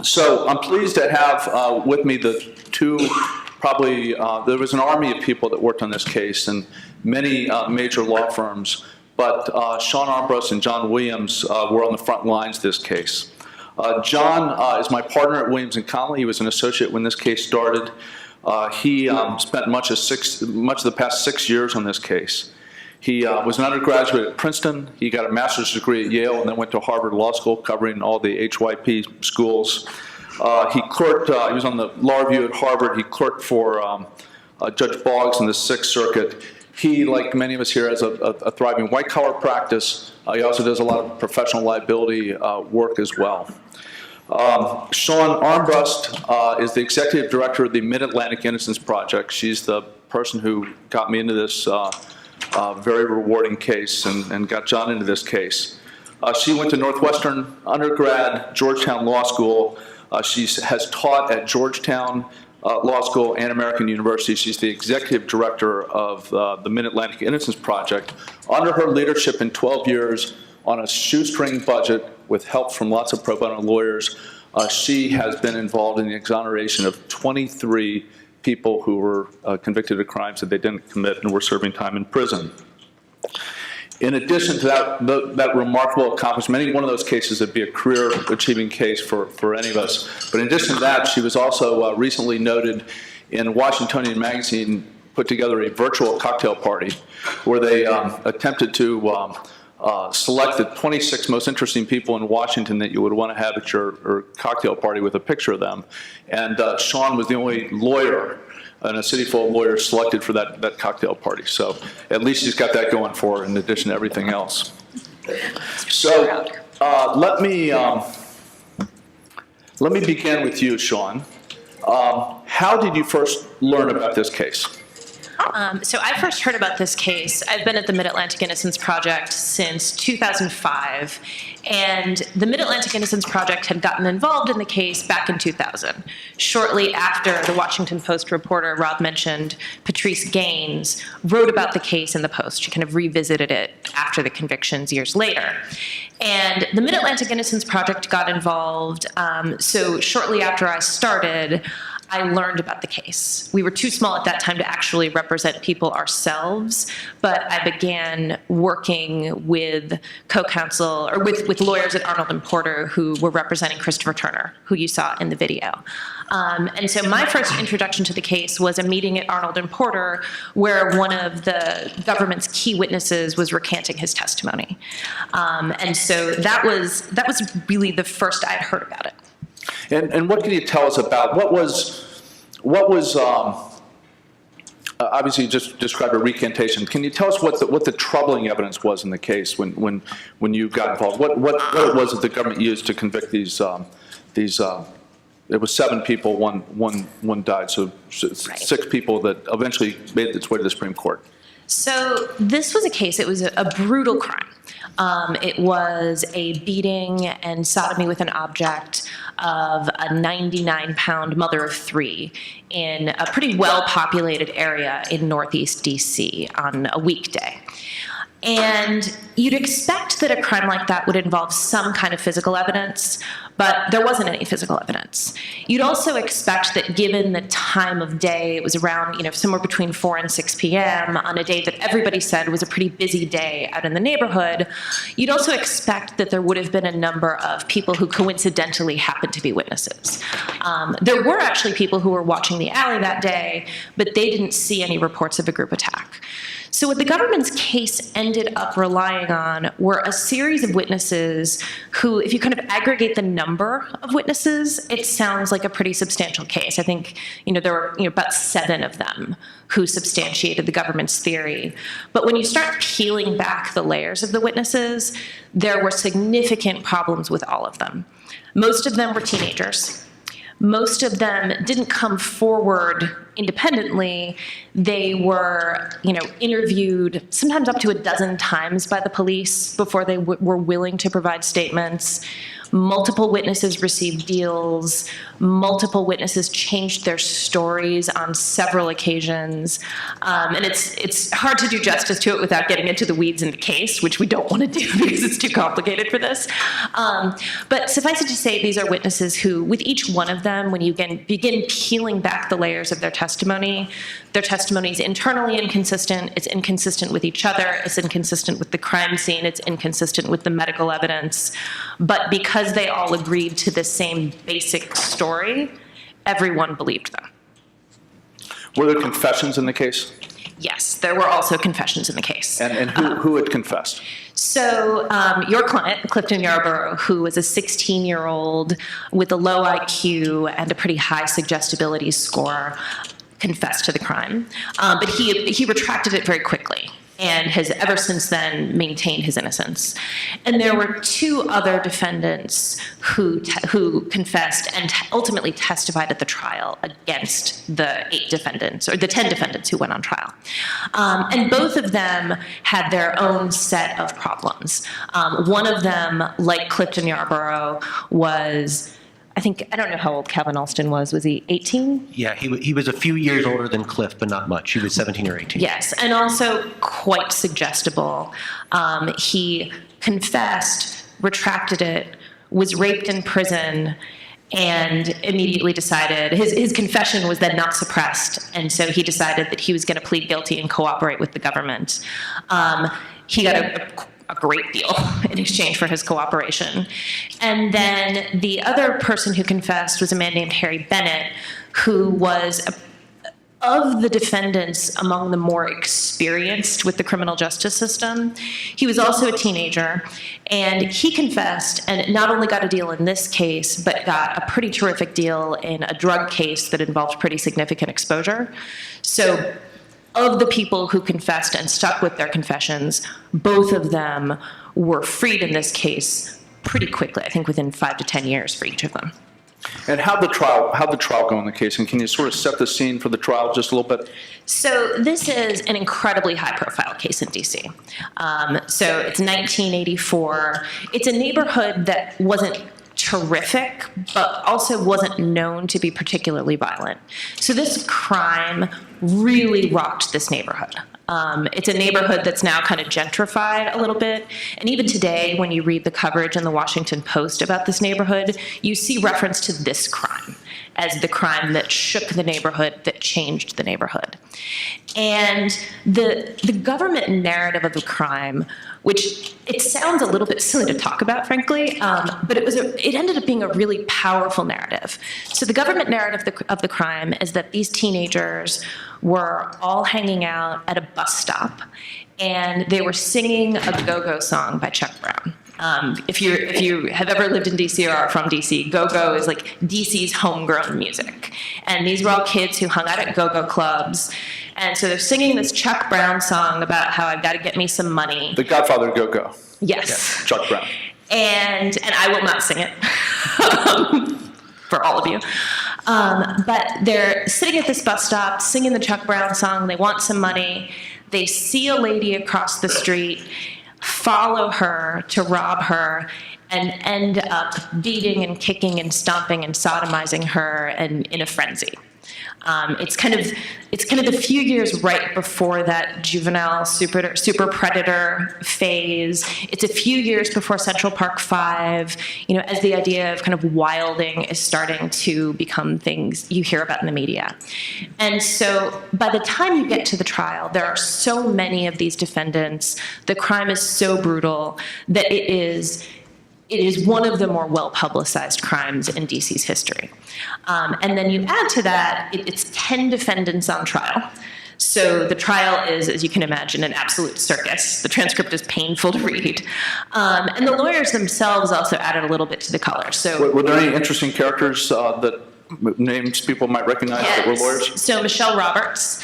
So I'm pleased to have with me the two, there was an army of people that worked on this case and many major law firms, but Shawn Armbrust and John Williams were on the front lines of this case. John is my partner at Williams & Connolly. He was an associate when this case started. He spent much of the past 6 years on this case. He was an undergraduate at Princeton. He got a master's degree at Yale and then went to Harvard Law School covering all the HYP schools. He clerked, he was on the law review at Harvard. He clerked for Judge Boggs in the Sixth Circuit. He, like many of us here, has a thriving white-collar practice. He also does a lot of professional liability work as well. Shawn Armbrust is the executive director of the Mid-Atlantic Innocence Project. She's the person who got me into this very rewarding case and got John into this case. She went to Northwestern undergrad, Georgetown Law School. She has taught at Georgetown Law School and American University. She's the executive director of the Mid-Atlantic Innocence Project. Under her leadership in 12 years on a shoestring budget with help from lots of pro bono lawyers, she has been involved in the exoneration of 23 people who were convicted of crimes that they didn't commit and were serving time in prison. In addition to that remarkable accomplishment, any one of those cases would be a career-achieving case for any of us. But in addition to that, she was also recently noted in Washingtonian Magazine put together a virtual cocktail party where they attempted to select the 26 most interesting people in Washington that you would want to have at your cocktail party with a picture of them. And Shawn was the only lawyer in a city full of lawyers selected for that cocktail party. So at least she's got that going for her in addition to everything else. So let me begin with you, Shawn. How did you first learn about this case? So I first heard about this case. I've been at the Mid-Atlantic Innocence Project since 2005, and the Mid-Atlantic Innocence Project had gotten involved in the case back in 2000. Shortly after the Washington Post reporter Rob mentioned, Patrice Gaines, wrote about the case in the Post. She kind of revisited it after the convictions years later. And the Mid-Atlantic Innocence Project got involved, so shortly after I started, I learned about the case. We were too small at that time to actually represent people ourselves, but I began working with co-counsel, or with lawyers at Arnold & Porter who were representing Christopher Turner, who you saw in the video. And so my first introduction to the case was a meeting at Arnold & Porter where one of the government's key witnesses was recanting his testimony. And so that was really the first I'd heard about it. And what can you tell us about what was obviously you just described a recantation. Can you tell us what the troubling evidence was in the case when you got involved? What it was that the government used to convict these it was 7 people, one died, so 6 people that eventually made its way to the Supreme Court. So this was a case, it was a brutal crime. It was a beating and sodomy with an object of a 99-pound mother of 3 in a pretty well-populated area in Northeast DC on a weekday. And you'd expect that a crime like that would involve some kind of physical evidence, but there wasn't any physical evidence. You'd also expect that given the time of day, it was around, somewhere between 4 and 6 p.m. on a day that everybody said was a pretty busy day out in the neighborhood, you'd also expect that there would have been a number of people who coincidentally happened to be witnesses. There were actually people who were watching the alley that day, but they didn't see any reports of a group attack. So what the government's case ended up relying on were a series of witnesses who, if you kind of aggregate the number of witnesses, it sounds like a pretty substantial case. I think there were about 7 of them who substantiated the government's theory. But when you start peeling back the layers of the witnesses, there were significant problems with all of them. Most of them were teenagers. Most of them didn't come forward independently. They were, interviewed sometimes up to a dozen times by the police before they were willing to provide statements. Multiple witnesses received deals. Multiple witnesses changed their stories on several occasions. And it's hard to do justice to it without getting into the weeds in the case, which we don't want to do because it's too complicated for this. But suffice it to say, these are witnesses who, with each one of them, when you begin peeling back the layers of their testimony is internally inconsistent, it's inconsistent with each other, it's inconsistent with the crime scene, it's inconsistent with the medical evidence. But because they all agreed to the same basic story, everyone believed them. Were there confessions in the case? Yes, there were also confessions in the case. And who had confessed? So your client, Clifton Yarborough, who was a 16-year-old with a low IQ and a pretty high suggestibility score, confessed to the crime. But he retracted it very quickly and has ever since then maintained his innocence. And there were two other defendants who confessed and ultimately testified at the trial against the 8 defendants, or the 10 defendants who went on trial. And both of them had their own set of problems. One of them, like Clifton Yarborough, was, I don't know how old Calvin Alston was. Was he 18? Yeah, he was a few years older than Cliff, but not much. He was 17 or 18. Yes, and also quite suggestible. He confessed, retracted it, was raped in prison, and immediately decided, his confession was then not suppressed, and so he decided that he was going to plead guilty and cooperate with the government. He got a great deal in exchange for his cooperation. And then the other person who confessed was a man named Harry Bennett, who was, of the defendants, among the more experienced with the criminal justice system. He was also a teenager, and he confessed and not only got a deal in this case, but got a pretty terrific deal in a drug case that involved pretty significant exposure. So of the people who confessed and stuck with their confessions, both of them were freed in this case pretty quickly, I think within 5 to 10 years for each of them. And how'd the trial go in the case? And can you sort of set the scene for the trial just a little bit? So this is an incredibly high-profile case in D.C. So it's 1984. It's a neighborhood that wasn't terrific, but also wasn't known to be particularly violent. So this crime really rocked this neighborhood. It's a neighborhood that's now kind of gentrified a little bit. And even today, when you read the coverage in the Washington Post about this neighborhood, you see reference to this crime as the crime that shook the neighborhood, that changed the neighborhood. And the government narrative of the crime, which it sounds a little bit silly to talk about, frankly, but it ended up being a really powerful narrative. So the government narrative of the crime is that these teenagers were all hanging out at a bus stop, and they were singing a go-go song by Chuck Brown. If you have ever lived in DC or are from DC, go-go is like DC's homegrown music. And these were all kids who hung out at go-go clubs. And so they're singing this Chuck Brown song about how I've got to get me some money. The Godfather Go-Go. Yes. Yeah, Chuck Brown. And I will not sing it for all of you. But they're sitting at this bus stop, singing the Chuck Brown song. They want some money. They see a lady across the street, follow her to rob her, and end up beating and kicking and stomping and sodomizing her and in a frenzy. It's kind of the few years right before that juvenile super predator phase. It's a few years before Central Park 5, as the idea of kind of wilding is starting to become things you hear about in the media. And so by the time you get to the trial, there are so many of these defendants, the crime is so brutal that it is one of the more well-publicized crimes in DC's history. And then you add to that, it's 10 defendants on trial. So the trial is, as you can imagine, an absolute circus. The transcript is painful to read. And the lawyers themselves also added a little bit to the color. So Were there any interesting characters that names people might recognize that were lawyers? So Michelle Roberts,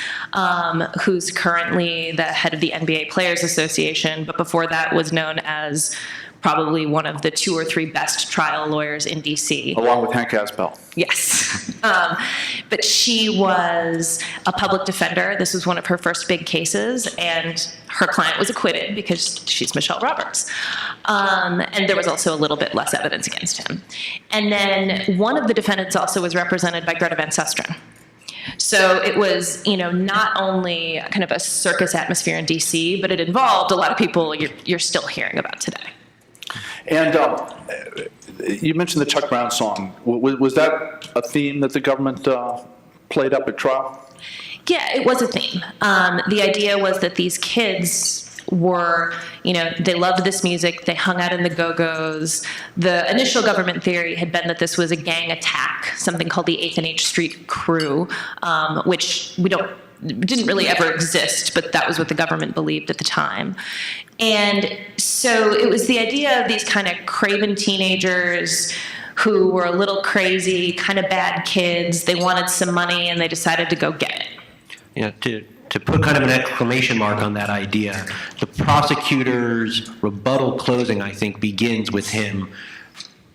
who's currently the head of the NBA Players Association, but before that was known as probably one of the 2 or 3 best trial lawyers in DC. Along with Hank Asbell. Yes. But she was a public defender. This was one of her first big cases, and her client was acquitted because she's Michelle Roberts. And there was also a little bit less evidence against him. And then one of the defendants also was represented by Greta Van Susteren. So it was, not only kind of a circus atmosphere in DC, but it involved a lot of people you're still hearing about today. And you mentioned the Chuck Brown song. Was that a theme that the government played up at trial? Yeah, it was a theme. The idea was that these kids were, they loved this music. They hung out in the go-go's. The initial government theory had been that this was a gang attack, something called the 8th and H Street Crew, which didn't really ever exist, but that was what the government believed at the time. And so it was the idea of these kind of craven teenagers who were a little crazy, kind of bad kids. They wanted some money, and they decided to go get it. To put kind of an exclamation mark on that idea, the prosecutor's rebuttal closing, I think, begins with him.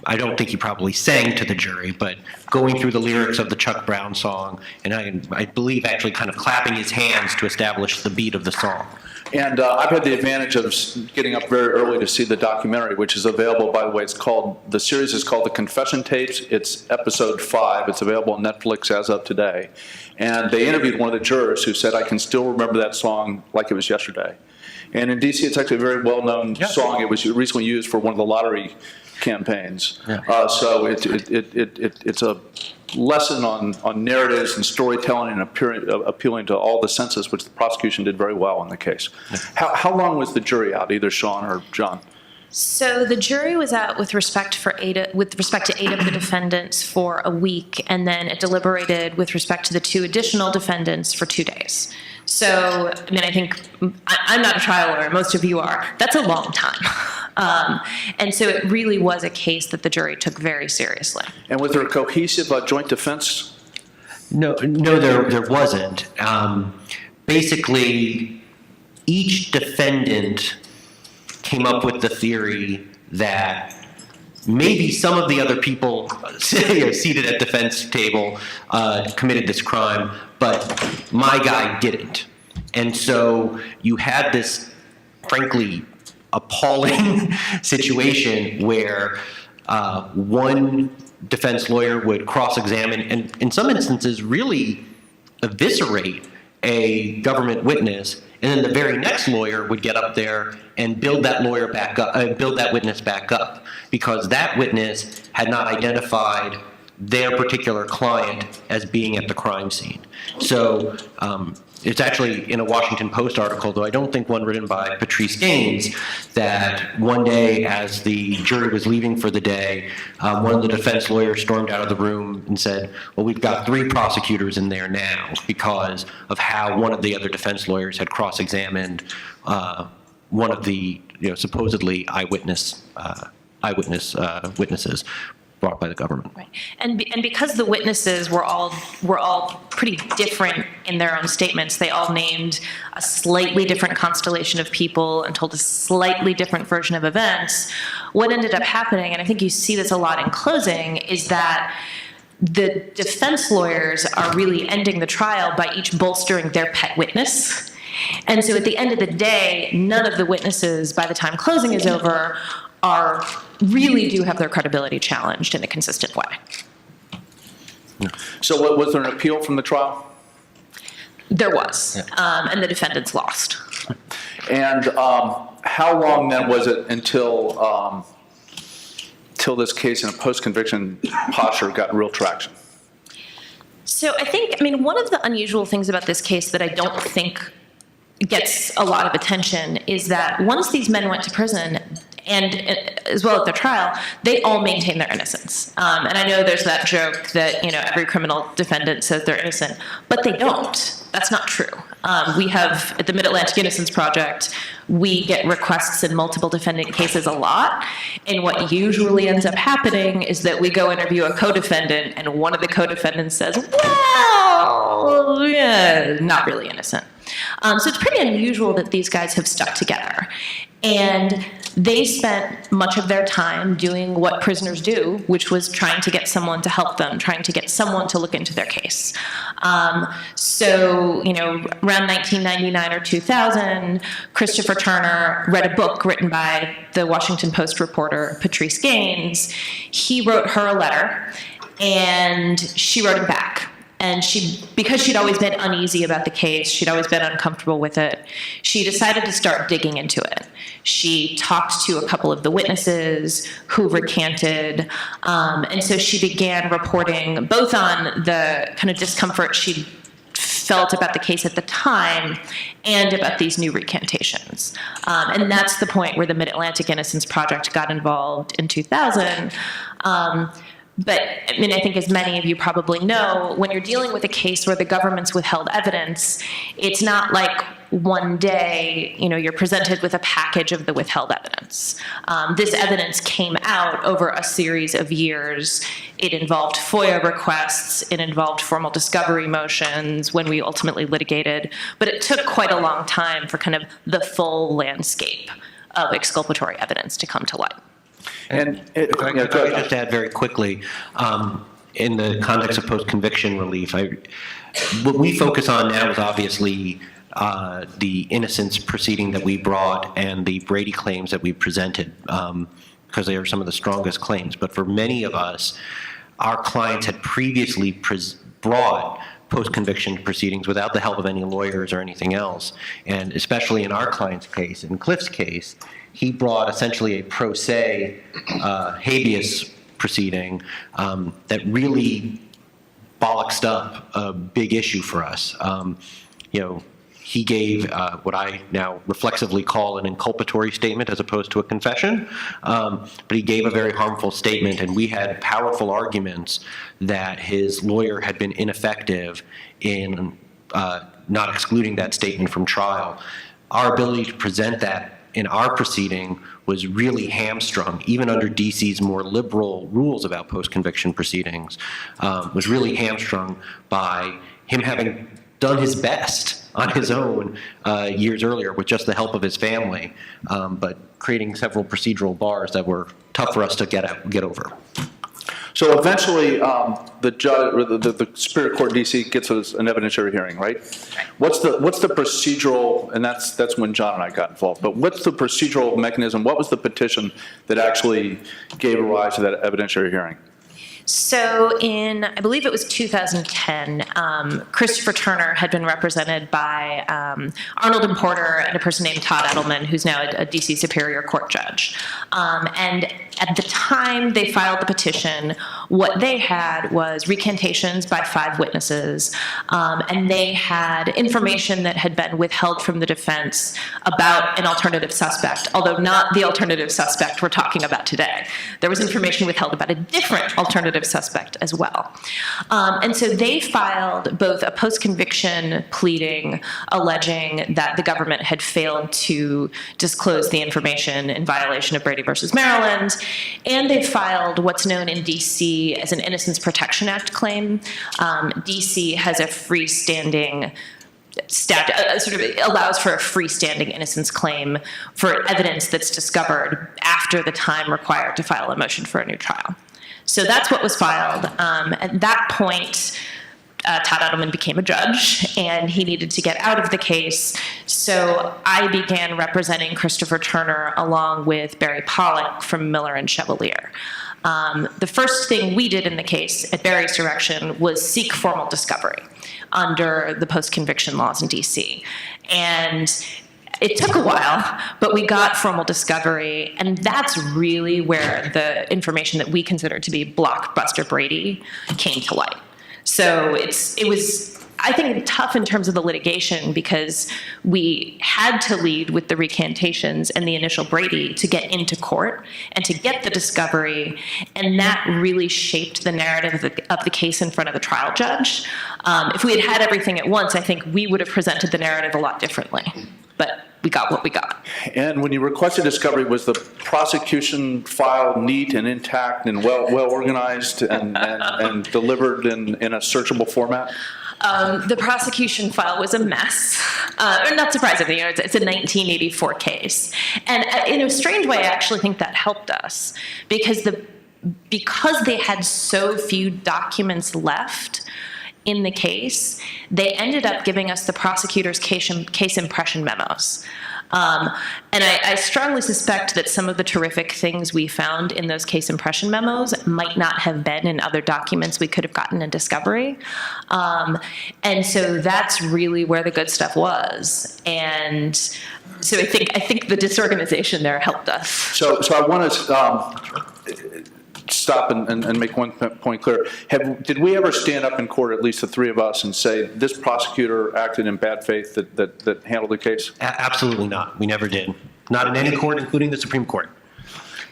I don't think he probably sang to the jury, but going through the lyrics of the Chuck Brown song, and I believe actually kind of clapping his hands to establish the beat of the song. And I've had the advantage of getting up very early to see the documentary, which is available, by the way. The series is called The Confession Tapes. It's episode 5. It's available on Netflix as of today. And they interviewed one of the jurors who said, I can still remember that song like it was yesterday. And in DC, it's actually a very well-known song. It was recently used for one of the lottery campaigns. Yeah. So it's a lesson on narratives and storytelling and appealing to all the senses, which the prosecution did very well in the case. How long was the jury out, either Shawn or John? So the jury was out with respect to 8 of the defendants for a week, and then it deliberated with respect to the 2 additional defendants for 2 days. So, I think I'm not a trial lawyer. Most of you are. That's a long time. And so it really was a case that the jury took very seriously. And was there a cohesive joint defense? No, there wasn't. Basically, each defendant came up with the theory that maybe some of the other people seated at defense table committed this crime, but my guy didn't. And so you had this, frankly, appalling situation where one defense lawyer would cross-examine and in some instances really eviscerate a government witness, and then the very next lawyer would get up there and build that witness back up, because that witness had not identified their particular client as being at the crime scene. So it's actually in a Washington Post article, though I don't think one written by Patrice Gaines, that one day as the jury was leaving for the day, one of the defense lawyers stormed out of the room and said, well, we've got 3 prosecutors in there now because of how one of the other defense lawyers had cross-examined one of the supposedly witnesses brought by the government. Right. And because the witnesses were all pretty different in their own statements, they all named a slightly different constellation of people and told a slightly different version of events. What ended up happening, and I think you see this a lot in closing, is that the defense lawyers are really ending the trial by each bolstering their pet witness. And so at the end of the day, none of the witnesses, by the time closing is over, really do have their credibility challenged in a consistent way. So was there an appeal from the trial? There was, and the defendants lost. And how long then was it until this case in a post-conviction posture got real traction? So I think, one of the unusual things about this case that I don't think gets a lot of attention is that once these men went to prison, and as well at their trial, they all maintain their innocence. And I know there's that joke that every criminal defendant says they're innocent, but they don't. That's not true. We have, at the Mid-Atlantic Innocence Project, we get requests in multiple defendant cases a lot, and what usually ends up happening is that we go interview a co-defendant, and one of the co-defendants says, well, yeah, not really innocent. So it's pretty unusual that these guys have stuck together. And they spent much of their time doing what prisoners do, which was trying to get someone to help them, trying to get someone to look into their case. So, around 1999 or 2000, Christopher Turner read a book written by the Washington Post reporter Patrice Gaines. He wrote her a letter, and she wrote him back. And because she'd always been uneasy about the case, she'd always been uncomfortable with it, she decided to start digging into it. She talked to a couple of the witnesses who recanted, and so she began reporting both on the kind of discomfort she felt about the case at the time and about these new recantations. And that's the point where the Mid-Atlantic Innocence Project got involved in 2000. But I think as many of you probably know, when you're dealing with a case where the government's withheld evidence, it's not like one day, you're presented with a package of the withheld evidence. This evidence came out over a series of years. It involved FOIA requests, it involved formal discovery motions when we ultimately litigated, but it took quite a long time for kind of the full landscape of exculpatory evidence to come to light. And if I could just add very quickly, in the context of post-conviction relief, what we focus on now is obviously the innocence proceeding that we brought and the Brady claims that we presented, because they are some of the strongest claims. But for many of us, our clients had previously brought post-conviction proceedings without the help of any lawyers or anything else. And especially in our client's case, in Cliff's case, he brought essentially a pro se habeas proceeding that really bollocksed up a big issue for us. He gave what I now reflexively call an inculpatory statement as opposed to a confession, but he gave a very harmful statement, and we had powerful arguments that his lawyer had been ineffective in not excluding that statement from trial. Our ability to present that in our proceeding was really hamstrung, even under DC's more liberal rules about post-conviction proceedings, was really hamstrung by him having done his best on his own years earlier with just the help of his family, but creating several procedural bars that were tough for us to get over. So eventually, the judge, or the Superior Court DC gets us an evidentiary hearing, right? What's the procedural, and that's when John and I got involved, but what's the procedural mechanism? What was the petition that actually gave rise to that evidentiary hearing? So in, I believe it was 2010, Christopher Turner had been represented by Arnold and Porter and a person named Todd Edelman, who's now a DC Superior Court judge. And at the time they filed the petition, what they had was recantations by 5 witnesses, and they had information that had been withheld from the defense about an alternative suspect, although not the alternative suspect we're talking about today. There was information withheld about a different alternative suspect as well. And so they filed both a post-conviction pleading alleging that the government had failed to disclose the information in violation of Brady versus Maryland, and they filed what's known in DC as an Innocence Protection Act claim. DC has a freestanding sort of allows for a freestanding innocence claim for evidence that's discovered after the time required to file a motion for a new trial. So that's what was filed. At that point, Todd Edelman became a judge, and he needed to get out of the case. So I began representing Christopher Turner along with Barry Pollack from Miller and Chevalier. The first thing we did in the case at Barry's direction was seek formal discovery under the post-conviction laws in DC. And it took a while, but we got formal discovery, and that's really where the information that we consider to be blockbuster Brady came to light. So it was, I think, tough in terms of the litigation because we had to lead with the recantations and the initial Brady to get into court and to get the discovery, and that really shaped the narrative of the case in front of the trial judge. If we had had everything at once, I think we would have presented the narrative a lot differently, but we got what we got. And when you requested discovery, was the prosecution file neat and intact and well organized and delivered in a searchable format? The prosecution file was a mess. Not surprisingly, it's a 1984 case. And in a strange way, I actually think that helped us because they had so few documents left in the case, they ended up giving us the prosecutor's case impression memos. And I strongly suspect that some of the terrific things we found in those case impression memos might not have been in other documents we could have gotten in discovery. And so that's really where the good stuff was. And so I think the disorganization there helped us. So I want to stop and make one point clear. Did we ever stand up in court, at least the three of us, and say this prosecutor acted in bad faith that handled the case? Absolutely not. We never did. Not in any court, including the Supreme Court.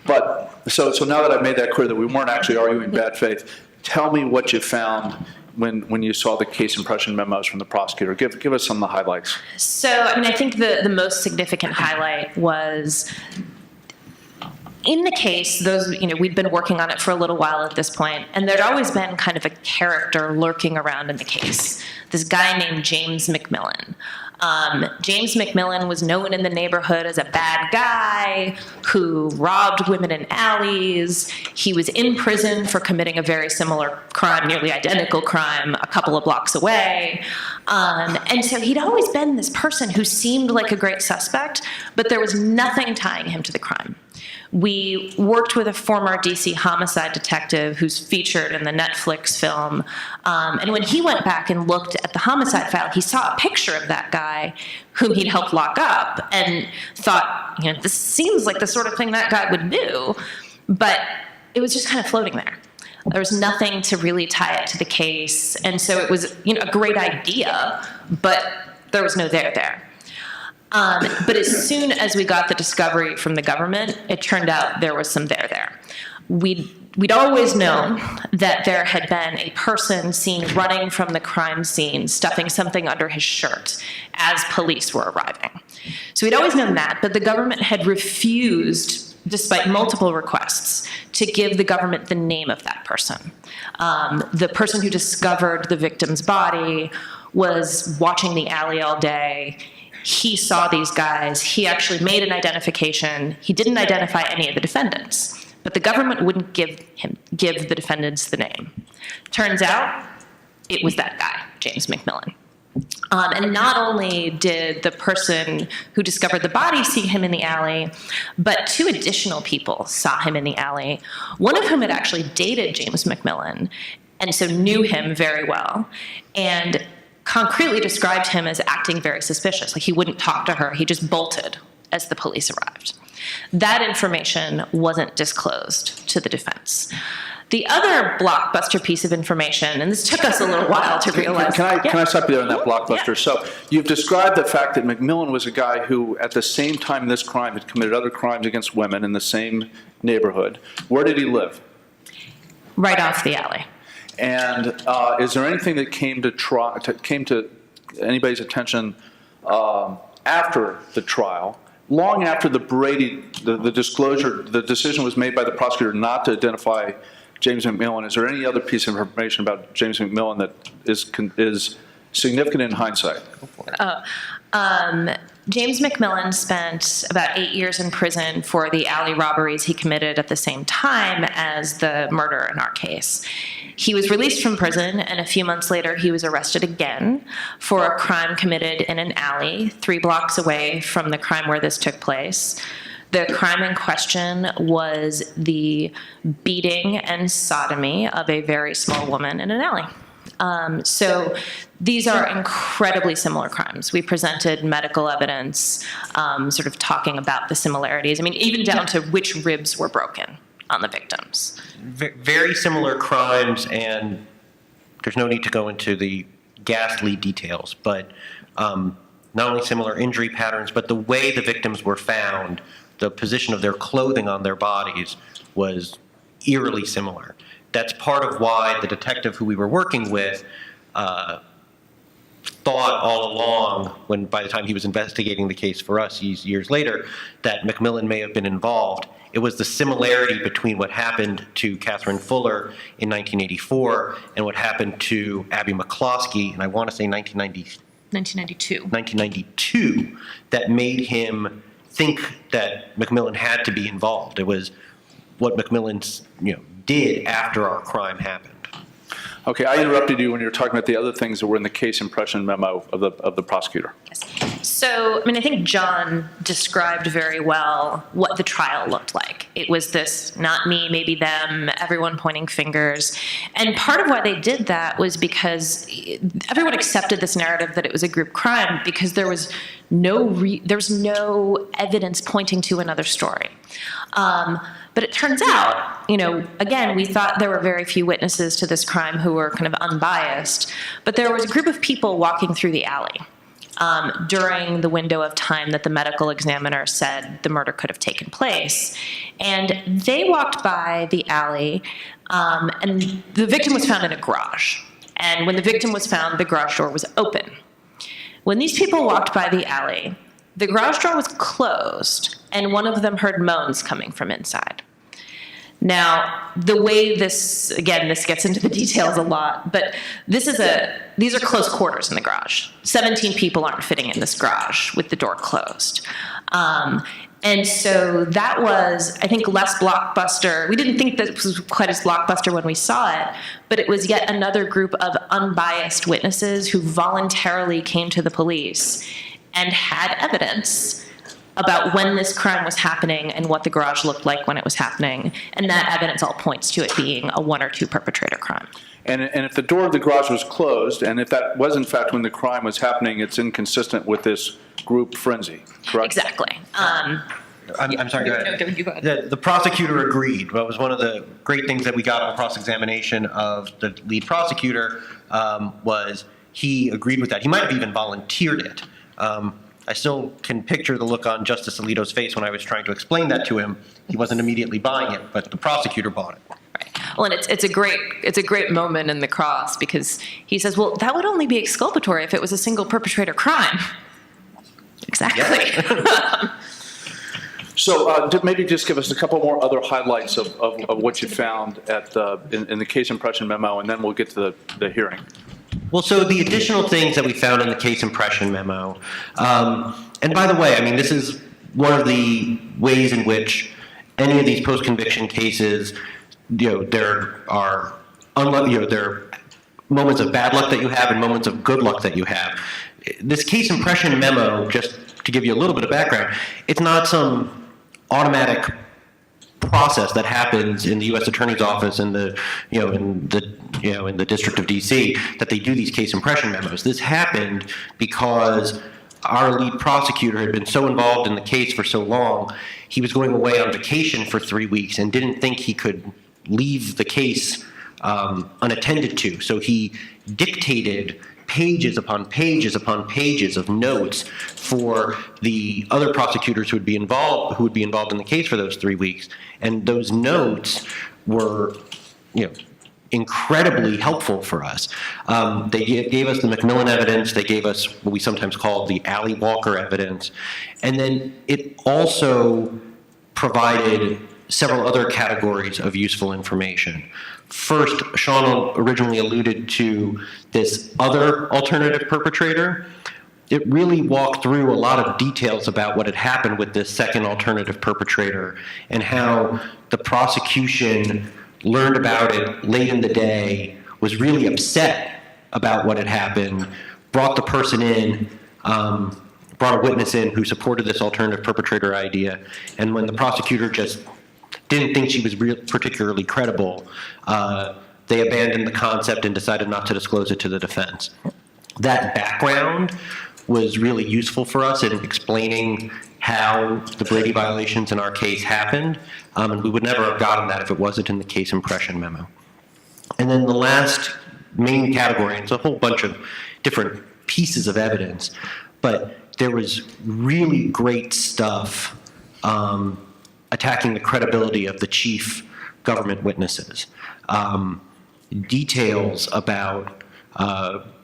But so now that I've made that clear that we weren't actually arguing bad faith, tell me what you found when you saw the case impression memos from the prosecutor. Give us some of the highlights. So, I think the most significant highlight was in the case, we'd been working on it for a little while at this point, and there'd always been kind of a character lurking around in the case. This guy named James Mcmillan. James Mcmillan was known in the neighborhood as a bad guy who robbed women in alleys. He was in prison for committing a very similar crime, nearly identical crime, a couple of blocks away. And so he'd always been this person who seemed like a great suspect, but there was nothing tying him to the crime. We worked with a former DC homicide detective who's featured in the Netflix film. And when he went back and looked at the homicide file, he saw a picture of that guy whom he'd helped lock up and thought, this seems like the sort of thing that guy would do. But it was just kind of floating there. There was nothing to really tie it to the case. And so it was, a great idea, but there was no there. But as soon as we got the discovery from the government, it turned out there was some there. We'd always known that there had been a person seen running from the crime scene, stuffing something under his shirt as police were arriving. So we'd always known that, but the government had refused, despite multiple requests, to give the government the name of that person. The person who discovered the victim's body was watching the alley all day. He saw these guys. He actually made an identification. He didn't identify any of the defendants, but the government wouldn't give the defendants the name. Turns out it was that guy, James Mcmillan. And not only did the person who discovered the body see him in the alley, but two additional people saw him in the alley, one of whom had actually dated James Mcmillan and so knew him very well, and concretely described him as acting very suspicious. Like he wouldn't talk to her, he just bolted as the police arrived. That information wasn't disclosed to the defense. The other blockbuster piece of information, and this took us a little while to realize. Can I stop you there on that blockbuster? Yeah. So you've described the fact that Mcmillan was a guy who, at the same time this crime, had committed other crimes against women in the same neighborhood. Where did he live? Right off the alley. And is there anything that came to anybody's attention after the trial, long after the Brady, the disclosure, the decision was made by the prosecutor not to identify James Mcmillan? Is there any other piece of information about James Mcmillan that is significant in hindsight? James Mcmillan spent about 8 years in prison for the alley robberies he committed at the same time as the murder in our case. He was released from prison, and a few months later he was arrested again for a crime committed in an alley 3 blocks away from the crime where this took place. The crime in question was the beating and sodomy of a very small woman in an alley. So these are incredibly similar crimes. We presented medical evidence sort of talking about the similarities. I mean, even down to which ribs were broken on the victims. Very similar crimes, and there's no need to go into the ghastly details, but not only similar injury patterns, but the way the victims were found, the position of their clothing on their bodies was eerily similar. That's part of why the detective who we were working with thought all along, when by the time he was investigating the case for us years later, that Mcmillan may have been involved. It was the similarity between what happened to Catherine Fuller in 1984 and what happened to Abby McCloskey, and I want to say 1992, that made him think that Mcmillan had to be involved. It was what Mcmillan, did after our crime happened. Okay, I interrupted you when you were talking about the other things that were in the case impression memo of the prosecutor. So, I think John described very well what the trial looked like. It was this, not me, maybe them, everyone pointing fingers. And part of why they did that was because everyone accepted this narrative that it was a group crime because there was no evidence pointing to another story. But it turns out, again, we thought there were very few witnesses to this crime who were kind of unbiased, but there was a group of people walking through the alley during the window of time that the medical examiner said the murder could have taken place. And they walked by the alley, and the victim was found in a garage. And when the victim was found, the garage door was open. When these people walked by the alley, the garage door was closed, and one of them heard moans coming from inside. Now, the way this gets into the details a lot, but these are close quarters in the garage. 17 people aren't fitting in this garage with the door closed. And so that was, I think, less blockbuster. We didn't think that it was quite as blockbuster when we saw it, but it was yet another group of unbiased witnesses who voluntarily came to the police and had evidence about when this crime was happening and what the garage looked like when it was happening. And that evidence all points to it being a one or two perpetrator crime. And if the door of the garage was closed, and if that was in fact when the crime was happening, it's inconsistent with this group frenzy, correct? Exactly. I'm sorry, go ahead. No, you go ahead. The prosecutor agreed. That was one of the great things that we got on cross-examination of the lead prosecutor, was he agreed with that. He might have even volunteered it. I still can picture the look on Justice Alito's face when I was trying to explain that to him. He wasn't immediately buying it, but the prosecutor bought it. Right. Well, and it's a great moment in the cross because he says, well, that would only be exculpatory if it was a single perpetrator crime. Exactly. Yeah. So maybe just give us a couple more other highlights of what you found in the case impression memo, and then we'll get to the hearing. Well, so the additional things that we found in the case impression memo, and by the way, this is one of the ways in which any of these post-conviction cases, there are moments of bad luck that you have and moments of good luck that you have. This case impression memo, just to give you a little bit of background, it's not some automatic process that happens in the U.S. Attorney's Office and in the District of D.C. that they do these case impression memos. This happened because our lead prosecutor had been so involved in the case for so long, he was going away on vacation for 3 weeks and didn't think he could leave the case unattended to. So he dictated pages upon pages upon pages of notes for the other prosecutors who would be involved in the case for those 3 weeks. And those notes were, incredibly helpful for us. They gave us the Mcmillan evidence. They gave us what we sometimes call the Alley Walker evidence. And then it also provided several other categories of useful information. First, Shawn originally alluded to this other alternative perpetrator. It really walked through a lot of details about what had happened with this second alternative perpetrator and how the prosecution learned about it late in the day, was really upset about what had happened, brought the person in, brought a witness in who supported this alternative perpetrator idea, and when the prosecutor just didn't think she was particularly credible, they abandoned the concept and decided not to disclose it to the defense. That background was really useful for us in explaining how the Brady violations in our case happened, and we would never have gotten that if it wasn't in the case impression memo. And then the last main category, it's a whole bunch of different pieces of evidence, but there was really great stuff attacking the credibility of the chief government witnesses. Details about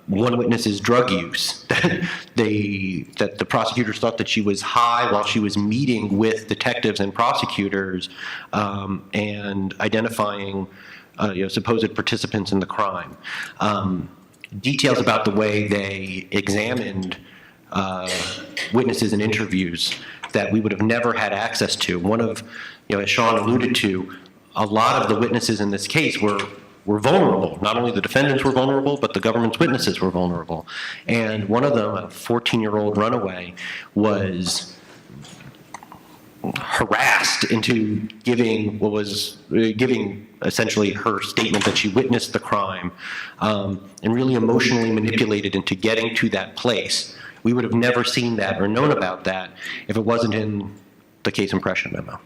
one witness's drug use, that the prosecutors thought that she was high while she was meeting with detectives and prosecutors and identifying supposed participants in the crime. Details about the way they examined witnesses in interviews that we would have never had access to. One of, as Shawn alluded to, a lot of the witnesses in this case were vulnerable. Not only the defendants were vulnerable, but the government's witnesses were vulnerable. And one of them, a 14-year-old runaway, was harassed into giving essentially her statement that she witnessed the crime, and really emotionally manipulated into getting to that place. We would have never seen that or known about that if it wasn't in the case impression memo.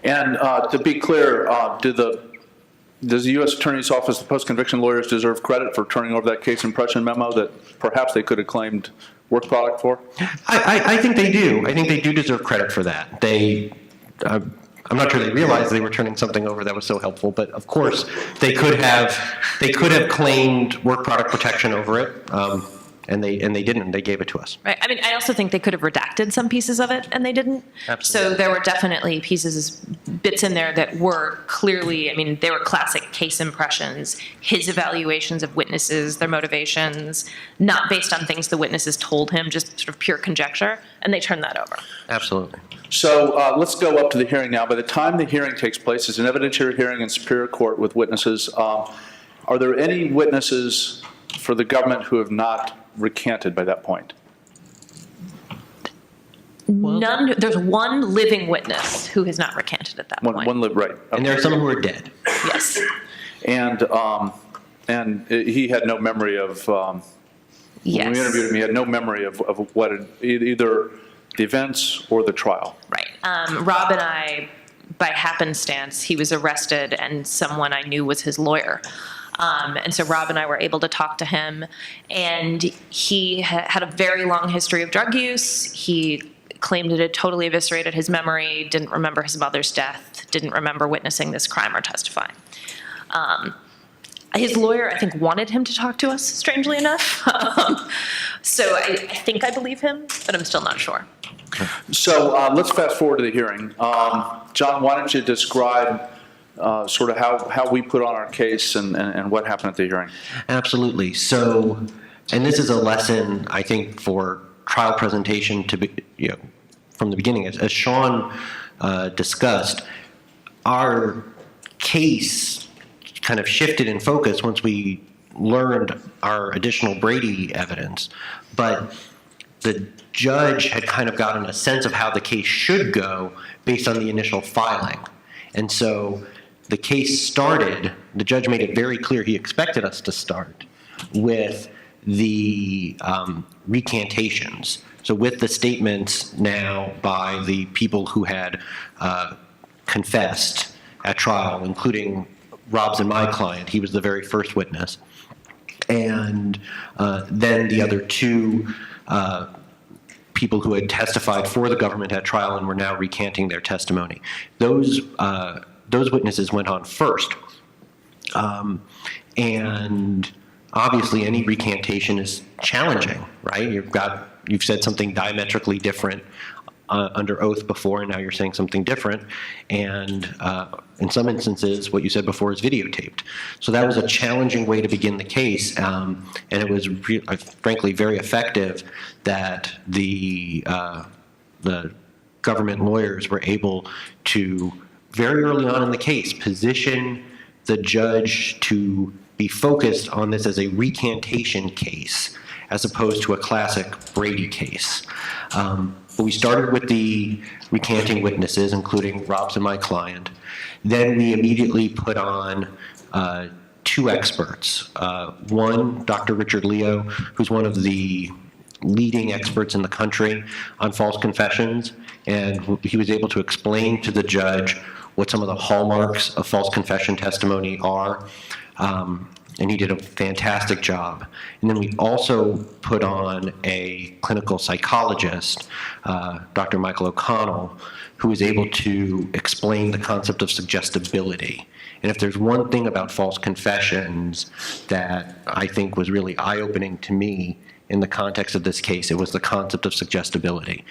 And to be clear, does the U.S. Attorney's Office, the post-conviction lawyers, deserve credit for turning over that case impression memo that perhaps they could have claimed work product for? I think they do. I think they do deserve credit for that. I'm not sure they realized they were turning something over that was so helpful, but of course they could have claimed work product protection over it, and they didn't. They gave it to us. Right. I mean, I also think they could have redacted some pieces of it, and they didn't. Absolutely. So there were definitely bits in there that were clearly, I mean, they were classic case impressions, his evaluations of witnesses, their motivations, not based on things the witnesses told him, just sort of pure conjecture, and they turned that over. Absolutely. So let's go up to the hearing now. By the time the hearing takes place, it's an evidentiary hearing in Superior Court with witnesses. Are there any witnesses for the government who have not recanted by that point? None. There's one living witness who has not recanted at that point. Right. Okay. And there are some who are dead. Yes. And he had no memory of. Yes. When we interviewed him, he had no memory of what either the events or the trial. Right. Rob and I, by happenstance, he was arrested, and someone I knew was his lawyer. And so Rob and I were able to talk to him, and he had a very long history of drug use. He claimed it had totally eviscerated his memory, didn't remember his mother's death, didn't remember witnessing this crime or testifying. His lawyer, I think, wanted him to talk to us, strangely enough. So I think I believe him, but I'm still not sure. So let's fast forward to the hearing. John, why don't you describe sort of how we put on our case and what happened at the hearing? Absolutely. So, and this is a lesson, I think, for trial presentation to be, from the beginning. As Shawn discussed, our case kind of shifted in focus once we learned our additional Brady evidence, but the judge had kind of gotten a sense of how the case should go based on the initial filing. And so the case started, the judge made it very clear he expected us to start with the recantations. So with the statements now by the people who had confessed at trial, including Rob's and my client, he was the very first witness. And then the other two people who had testified for the government at trial and were now recanting their testimony. Those witnesses went on first. And obviously any recantation is challenging, right? You've said something diametrically different under oath before, and now you're saying something different. And in some instances, what you said before is videotaped. So that was a challenging way to begin the case. And it was frankly very effective that the government lawyers were able to, very early on in the case, position the judge to be focused on this as a recantation case as opposed to a classic Brady case. But we started with the recanting witnesses, including Rob's and my client. Then we immediately put on two experts. One, Dr. Richard Leo, who's one of the leading experts in the country on false confessions, and he was able to explain to the judge what some of the hallmarks of false confession testimony are. and he did a fantastic job. And then we also put on a clinical psychologist, Dr. Michael O'Connell, who was able to explain the concept of suggestibility. And if there's one thing about false confessions that I think was really eye-opening to me in the context of this case, it was the concept of suggestibility.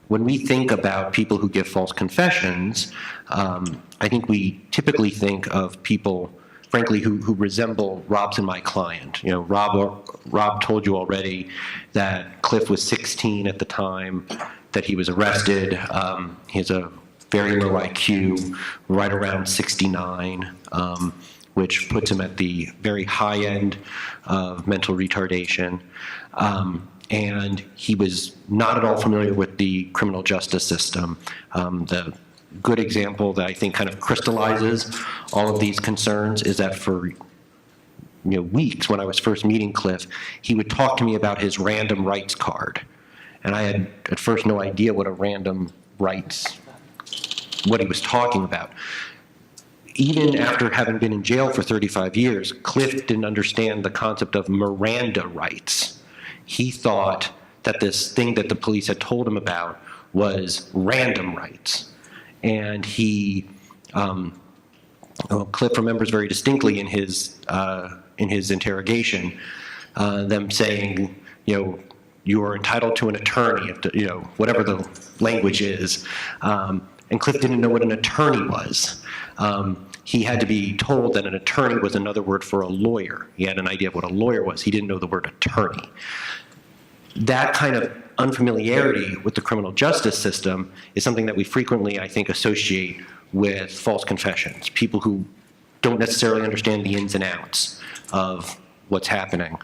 When we think about people who give false confessions, I think we typically think of people, frankly, who resemble Rob's and my client. You know, Rob told you already that Cliff was 16 at the time that he was arrested. He has a very low IQ, right around 69, which puts him at the very high end of mental retardation. And he was not at all familiar with the criminal justice system. The good example that I think kind of crystallizes all of these concerns is that for weeks when I was first meeting Cliff, he would talk to me about his random rights card. And I had at first no idea what a random rights, what he was talking about. Even after having been in jail for 35 years, Cliff didn't understand the concept of Miranda rights. He thought that this thing that the police had told him about was random rights. And he, Cliff remembers very distinctly in his interrogation, them saying, you are entitled to an attorney, whatever the language is. And Cliff didn't know what an attorney was. He had to be told that an attorney was another word for a lawyer. He had an idea of what a lawyer was. He didn't know the word attorney. That kind of unfamiliarity with the criminal justice system is something that we frequently, I think, associate with false confessions. People who don't necessarily understand the ins and outs of what's happening.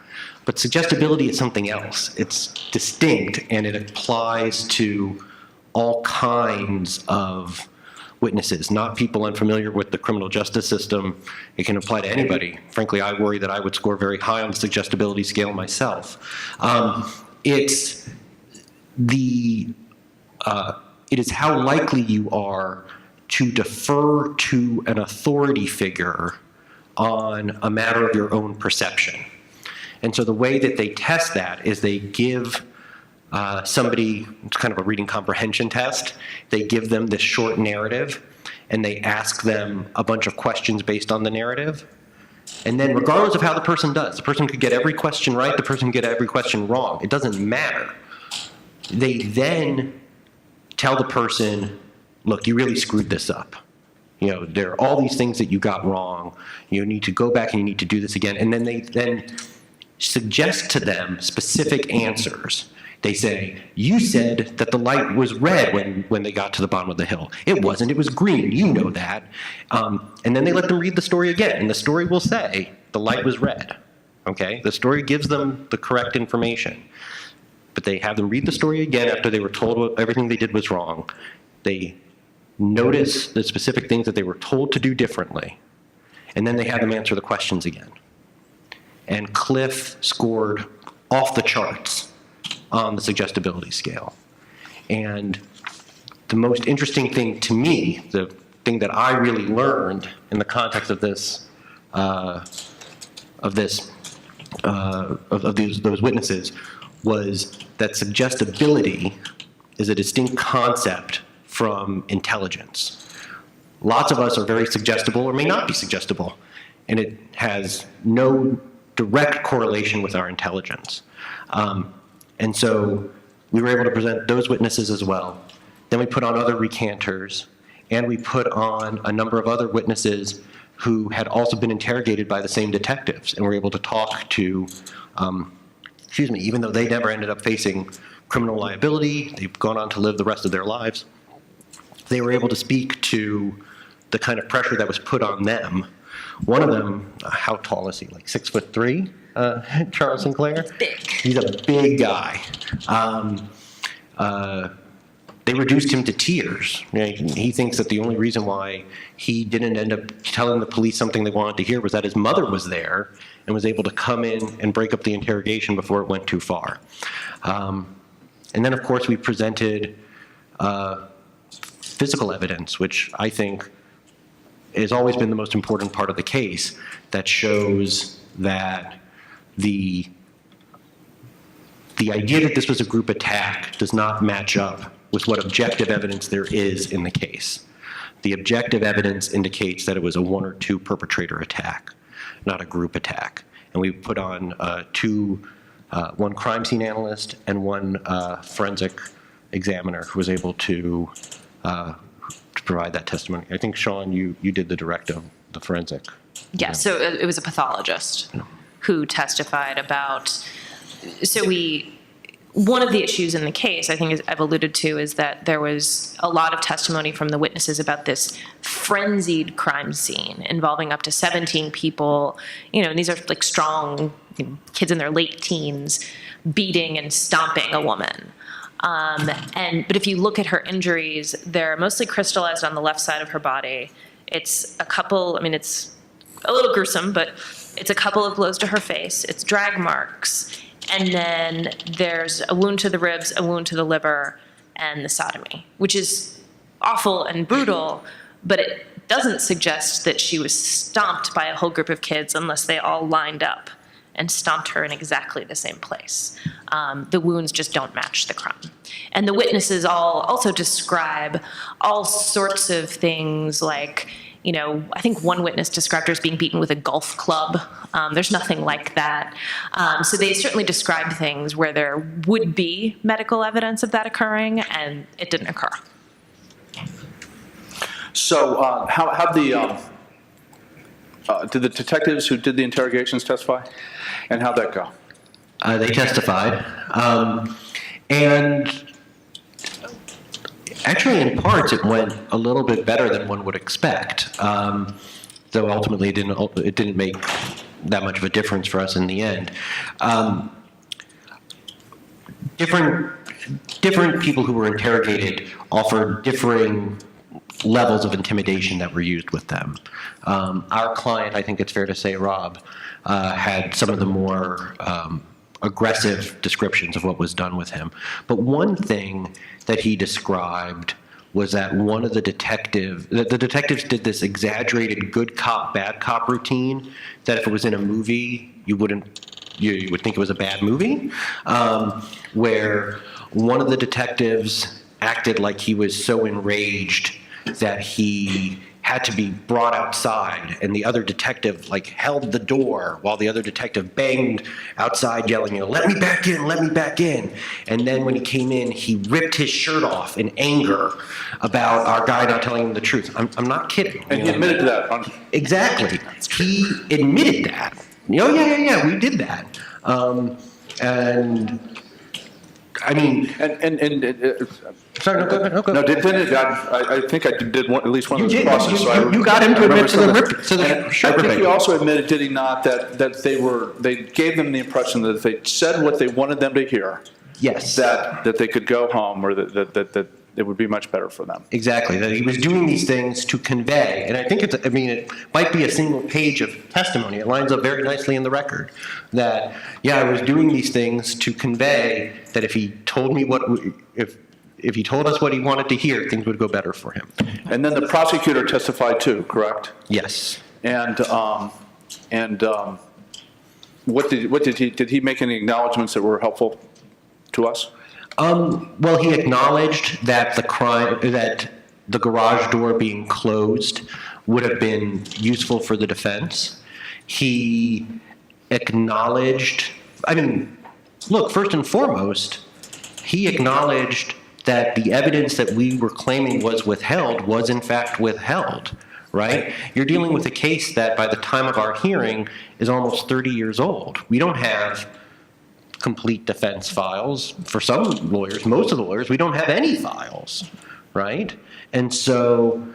But suggestibility is something else. It's distinct, and it applies to all kinds of witnesses, not people unfamiliar with the criminal justice system. It can apply to anybody. Frankly, I worry that I would score very high on the suggestibility scale myself. It is how likely you are to defer to an authority figure on a matter of your own perception. And so the way that they test that is they give somebody, it's kind of a reading comprehension test. They give them this short narrative, and they ask them a bunch of questions based on the narrative. And then regardless of how the person does, the person could get every question right, the person could get every question wrong. It doesn't matter. They then tell the person, look, you really screwed this up. There are all these things that you got wrong. You need to go back and you need to do this again. And then they then suggest to them specific answers. They say, you said that the light was red when they got to the bottom of the hill. It wasn't, it was green, you know that. And then they let them read the story again, and the story will say, the light was red, okay? The story gives them the correct information. But they have them read the story again after they were told everything they did was wrong. They notice the specific things that they were told to do differently, and then they have them answer the questions again. And Cliff scored off the charts on the suggestibility scale. And the most interesting thing to me, the thing that I really learned in the context of this, those witnesses, was that suggestibility is a distinct concept from intelligence. Lots of us are very suggestible or may not be suggestible, and it has no direct correlation with our intelligence. And so we were able to present those witnesses as well. Then we put on other recanters, and we put on a number of other witnesses who had also been interrogated by the same detectives, and were able to talk to, even though they never ended up facing criminal liability, they've gone on to live the rest of their lives, they were able to speak to the kind of pressure that was put on them. One of them, how tall is he, like 6'3"? Charles Sinclair? Big. He's a big guy. They reduced him to tears. He thinks that the only reason why he didn't end up telling the police something they wanted to hear was that his mother was there and was able to come in and break up the interrogation before it went too far. And then, of course, we presented physical evidence, which I think has always been the most important part of the case that shows that the idea that this was a group attack does not match up with what objective evidence there is in the case. The objective evidence indicates that it was a one or two perpetrator attack, not a group attack. And we put on one crime scene analyst and one forensic examiner who was able to provide that testimony. I think, Shawn, you did the direct of the forensic. Yeah, so it was a pathologist who testified about, one of the issues in the case, I think as I've alluded to, is that there was a lot of testimony from the witnesses about this frenzied crime scene involving up to 17 people, and these are like strong kids in their late teens beating and stomping a woman. But if you look at her injuries, they're mostly crystallized on the left side of her body. It's it's a little gruesome, but it's a couple of blows to her face. It's drag marks. And then there's a wound to the ribs, a wound to the liver, and the sodomy, which is awful and brutal, but it doesn't suggest that she was stomped by a whole group of kids unless they all lined up and stomped her in exactly the same place. The wounds just don't match the crime. And the witnesses all also describe all sorts of things like, I think one witness described her as being beaten with a golf club. There's nothing like that. So they certainly described things where there would be medical evidence of that occurring, and it didn't occur. So how did the detectives who did the interrogations testify? And how'd that go? They testified. And actually, in parts, it went a little bit better than one would expect. Though ultimately, it didn't make that much of a difference for us in the end. Different people who were interrogated offered differing levels of intimidation that were used with them. Our client, I think it's fair to say, Rob, had some of the more aggressive descriptions of what was done with him. But one thing that he described was that one of the detectives did this exaggerated good cop, bad cop routine that if it was in a movie, you would think it was a bad movie, where one of the detectives acted like he was so enraged that he had to be brought outside, and the other detective held the door while the other detective banged outside yelling, let me back in, let me back in. And then when he came in, he ripped his shirt off in anger about our guy not telling him the truth. I'm not kidding. And he admitted to that. Exactly. He admitted that. Yeah, we did that. Sorry, no, go ahead. No, didn't I think I did at least one of those processes. You got him to admit to the shirt. I think he also admitted, did he not, that they gave them the impression that if they said what they wanted them to hear, yes, that they could go home, or that it would be much better for them. Exactly, that he was doing these things to convey, and I think it might be a single page of testimony. It lines up very nicely in the record that, I was doing these things to convey that if he told me if he told us what he wanted to hear, things would go better for him. And then the prosecutor testified too, correct? Yes. And what did he make any acknowledgments that were helpful to us? Well, he acknowledged that the garage door being closed would have been useful for the defense. He acknowledged, first and foremost, he acknowledged that the evidence that we were claiming was withheld was in fact withheld, right? You're dealing with a case that by the time of our hearing is almost 30 years old. We don't have complete defense files. For some lawyers, most of the lawyers, we don't have any files, right? And so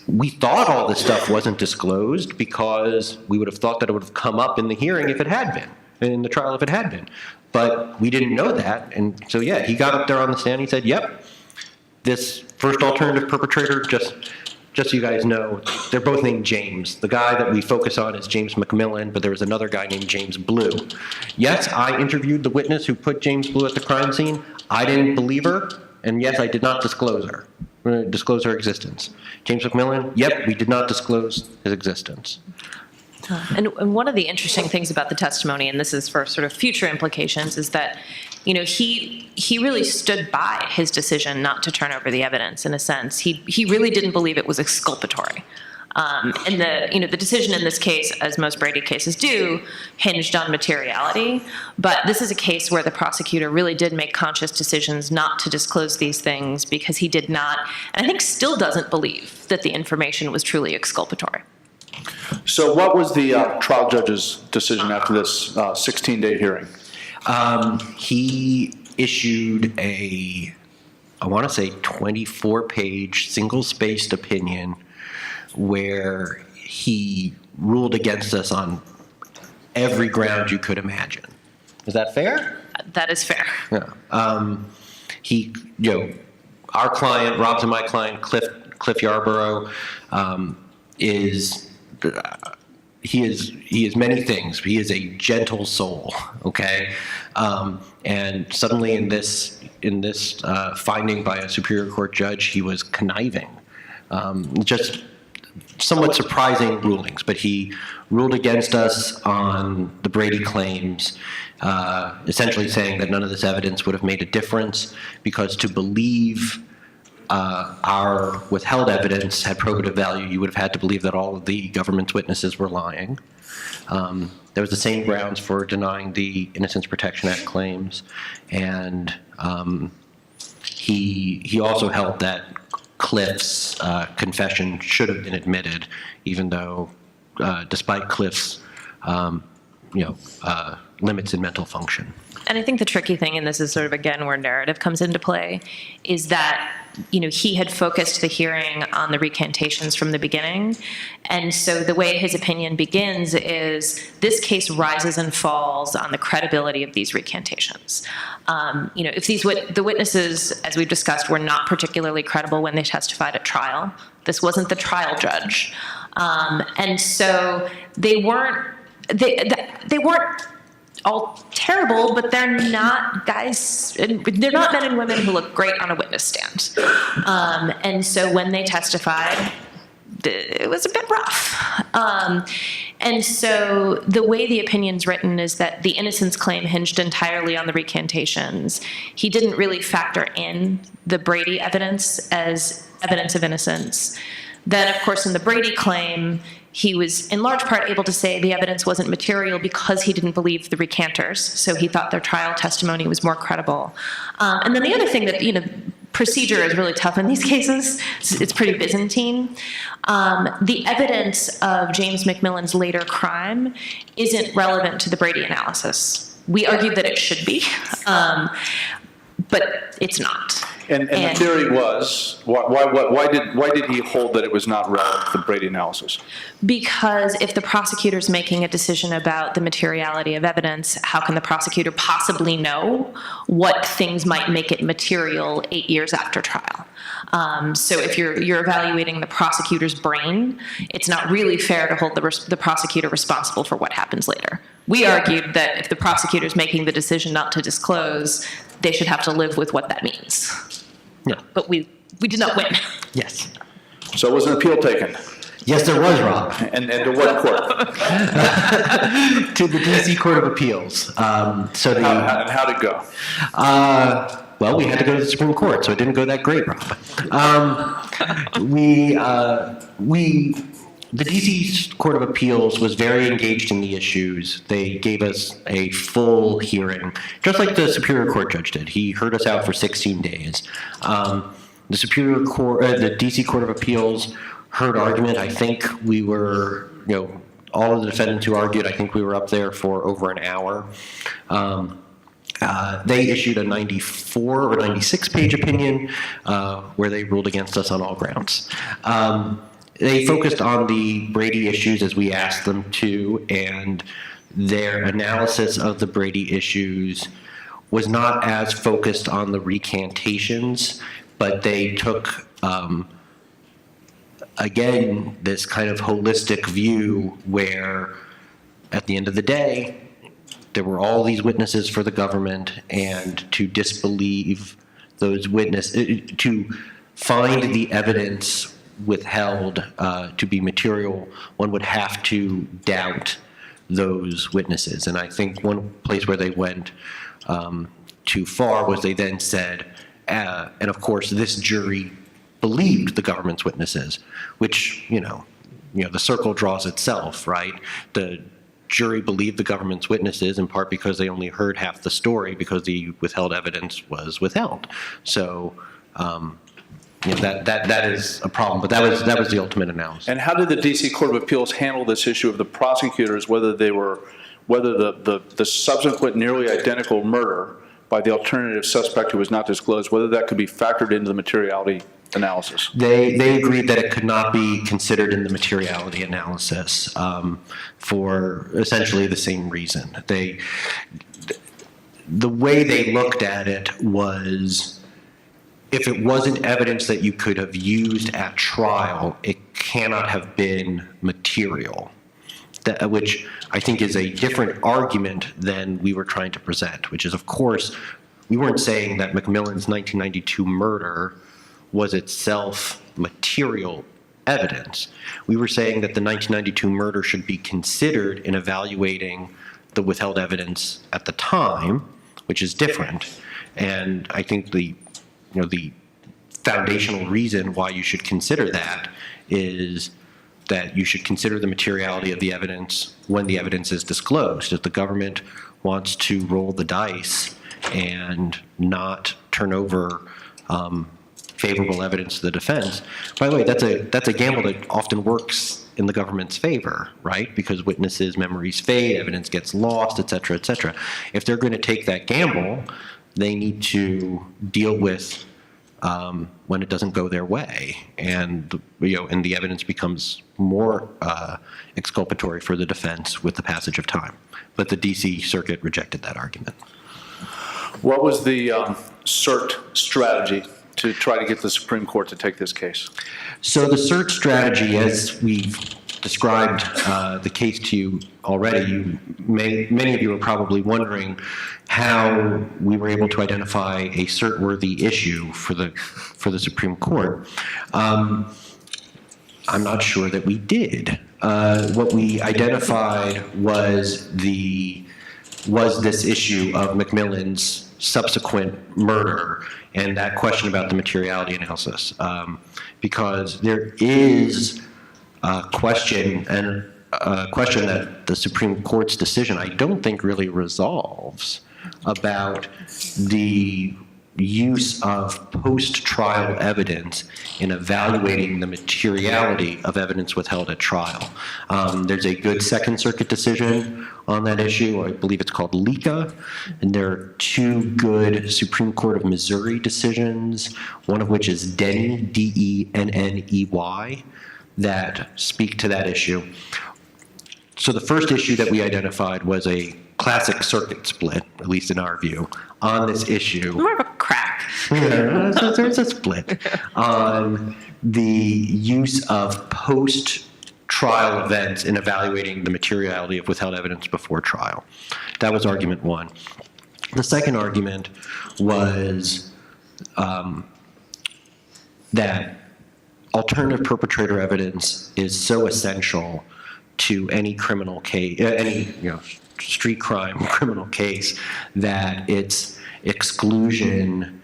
we thought all this stuff wasn't disclosed because we would have thought that it would have come up in the hearing if it had been, in the trial if it had been. But we didn't know that, and so he got up there on the stand, he said, yep, this first alternative perpetrator, just so you guys know, they're both named James. The guy that we focus on is James Mcmillan, but there was another guy named James Blue. Yes, I interviewed the witness who put James Blue at the crime scene. I didn't believe her, and yes, I did not disclose her. disclose her existence. James Mcmillan, yep, we did not disclose his existence. And one of the interesting things about the testimony, and this is for sort of future implications, is that, he really stood by his decision not to turn over the evidence, in a sense. He really didn't believe it was exculpatory. And the decision in this case, as most Brady cases do, hinged on materiality. But this is a case where the prosecutor really did make conscious decisions not to disclose these things because he did not, and I think still doesn't believe that the information was truly exculpatory. So what was the trial judge's decision after this 16-day hearing? He issued I want to say 24-page single-spaced opinion where he ruled against us on every ground you could imagine. Is that fair? That is fair. Yeah. Our client, Rob's and my client, Cliff Yarborough, is many things. He is a gentle soul. Okay, and suddenly in this finding by a Superior Court judge, he was conniving. Just somewhat surprising rulings, but he ruled against us on the Brady claims, essentially saying that none of this evidence would have made a difference because to believe our withheld evidence had probative value, you would have had to believe that all of the government's witnesses were lying. There was the same grounds for denying the Innocence Protection Act claims, and he also held that Cliff's confession should have been admitted, even though, despite Cliff's, limits in mental function. And I think the tricky thing, and this is sort of, again, where narrative comes into play, is that, he had focused the hearing on the recantations from the beginning. And so the way his opinion begins is this case rises and falls on the credibility of these recantations. If the witnesses, as we've discussed, were not particularly credible when they testified at trial, this wasn't the trial judge. And so they weren't all terrible, but they're not they're not men and women who look great on a witness stand. And so when they testified, it was a bit rough. And so the way the opinion's written is that the innocence claim hinged entirely on the recantations. He didn't really factor in the Brady evidence as evidence of innocence. Then, of course, in the Brady claim, he was in large part able to say the evidence wasn't material because he didn't believe the recanters, so he thought their trial testimony was more credible. And then the other thing that, procedure is really tough in these cases. It's pretty Byzantine. The evidence of James Mcmillan's later crime isn't relevant to the Brady analysis. We argued that it should be, but it's not. And the theory was, why did he hold that it was not relevant to the Brady analysis? Because if the prosecutor's making a decision about the materiality of evidence, how can the prosecutor possibly know what things might make it material 8 years after trial? So if you're evaluating the prosecutor's brain, it's not really fair to hold the prosecutor responsible for what happens later. We argued that if the prosecutor's making the decision not to disclose, they should have to live with what that means. Yeah. But we did not win. Yes. So was an appeal taken? Yes, there was, Rob. And to what court? To the D.C. Court of Appeals. And how'd it go? Well, we had to go to the Supreme Court, so it didn't go that great, Rob. The D.C. Court of Appeals was very engaged in the issues. They gave us a full hearing, just like the Superior Court judge did. He heard us out for 16 days. The Superior Court, the D.C. Court of Appeals heard argument. I think we were, all of the defendants who argued, I think we were up there for over an hour. They issued a 94 or 96-page opinion where they ruled against us on all grounds. They focused on the Brady issues as we asked them to, and their analysis of the Brady issues was not as focused on the recantations, but they took, again, this kind of holistic view where, at the end of the day, there were all these witnesses for the government, and to disbelieve those witnesses, to find the evidence withheld to be material, one would have to doubt those witnesses. And I think one place where they went too far was they then said, and of course this jury believed the government's witnesses, which, the circle draws itself, right? The jury believed the government's witnesses in part because they only heard half the story because the withheld evidence was withheld. So, that is a problem, but that was the ultimate analysis. And how did the D.C. Court of Appeals handle this issue of the prosecutors, whether the subsequent nearly identical murder by the alternative suspect who was not disclosed, whether that could be factored into the materiality analysis? They agreed that it could not be considered in the materiality analysis for essentially the same reason. The way they looked at it was, if it wasn't evidence that you could have used at trial, it cannot have been material, which I think is a different argument than we were trying to present, which is, of course, we weren't saying that Mcmillan's 1992 murder was itself material evidence. We were saying that the 1992 murder should be considered in evaluating the withheld evidence at the time, which is different. And I think the foundational reason why you should consider that is that you should consider the materiality of the evidence when the evidence is disclosed. If the government wants to roll the dice and not turn over favorable evidence to the defense, by the way, that's a gamble that often works in the government's favor, right? Because witnesses' memories fade, evidence gets lost, et cetera, et cetera. If they're going to take that gamble, they need to deal with when it doesn't go their way, and the evidence becomes more exculpatory for the defense with the passage of time. But the D.C. Circuit rejected that argument. What was the Cert strategy to try to get the Supreme Court to take this case? So the Cert strategy, as we've described the case to you already, many of you are probably wondering how we were able to identify a cert-worthy issue for the Supreme Court. I'm not sure that we did. What we identified was this issue of Mcmillan's subsequent murder and that question about the materiality analysis, because there is a question that the Supreme Court's decision I don't think really resolves about the use of post-trial evidence in evaluating the materiality of evidence withheld at trial. There's a good Second Circuit decision on that issue. I believe it's called LICA, and there are two good Supreme Court of Missouri decisions, one of which is Denney, D-E-N-N-E-Y, that speak to that issue. So the first issue that we identified was a classic circuit split, at least in our view, on this issue. More of a crack. There's a split on the use of post-trial events in evaluating the materiality of withheld evidence before trial. That was argument one. The second argument was that alternative perpetrator evidence is so essential to any criminal case, street crime criminal case, that its exclusion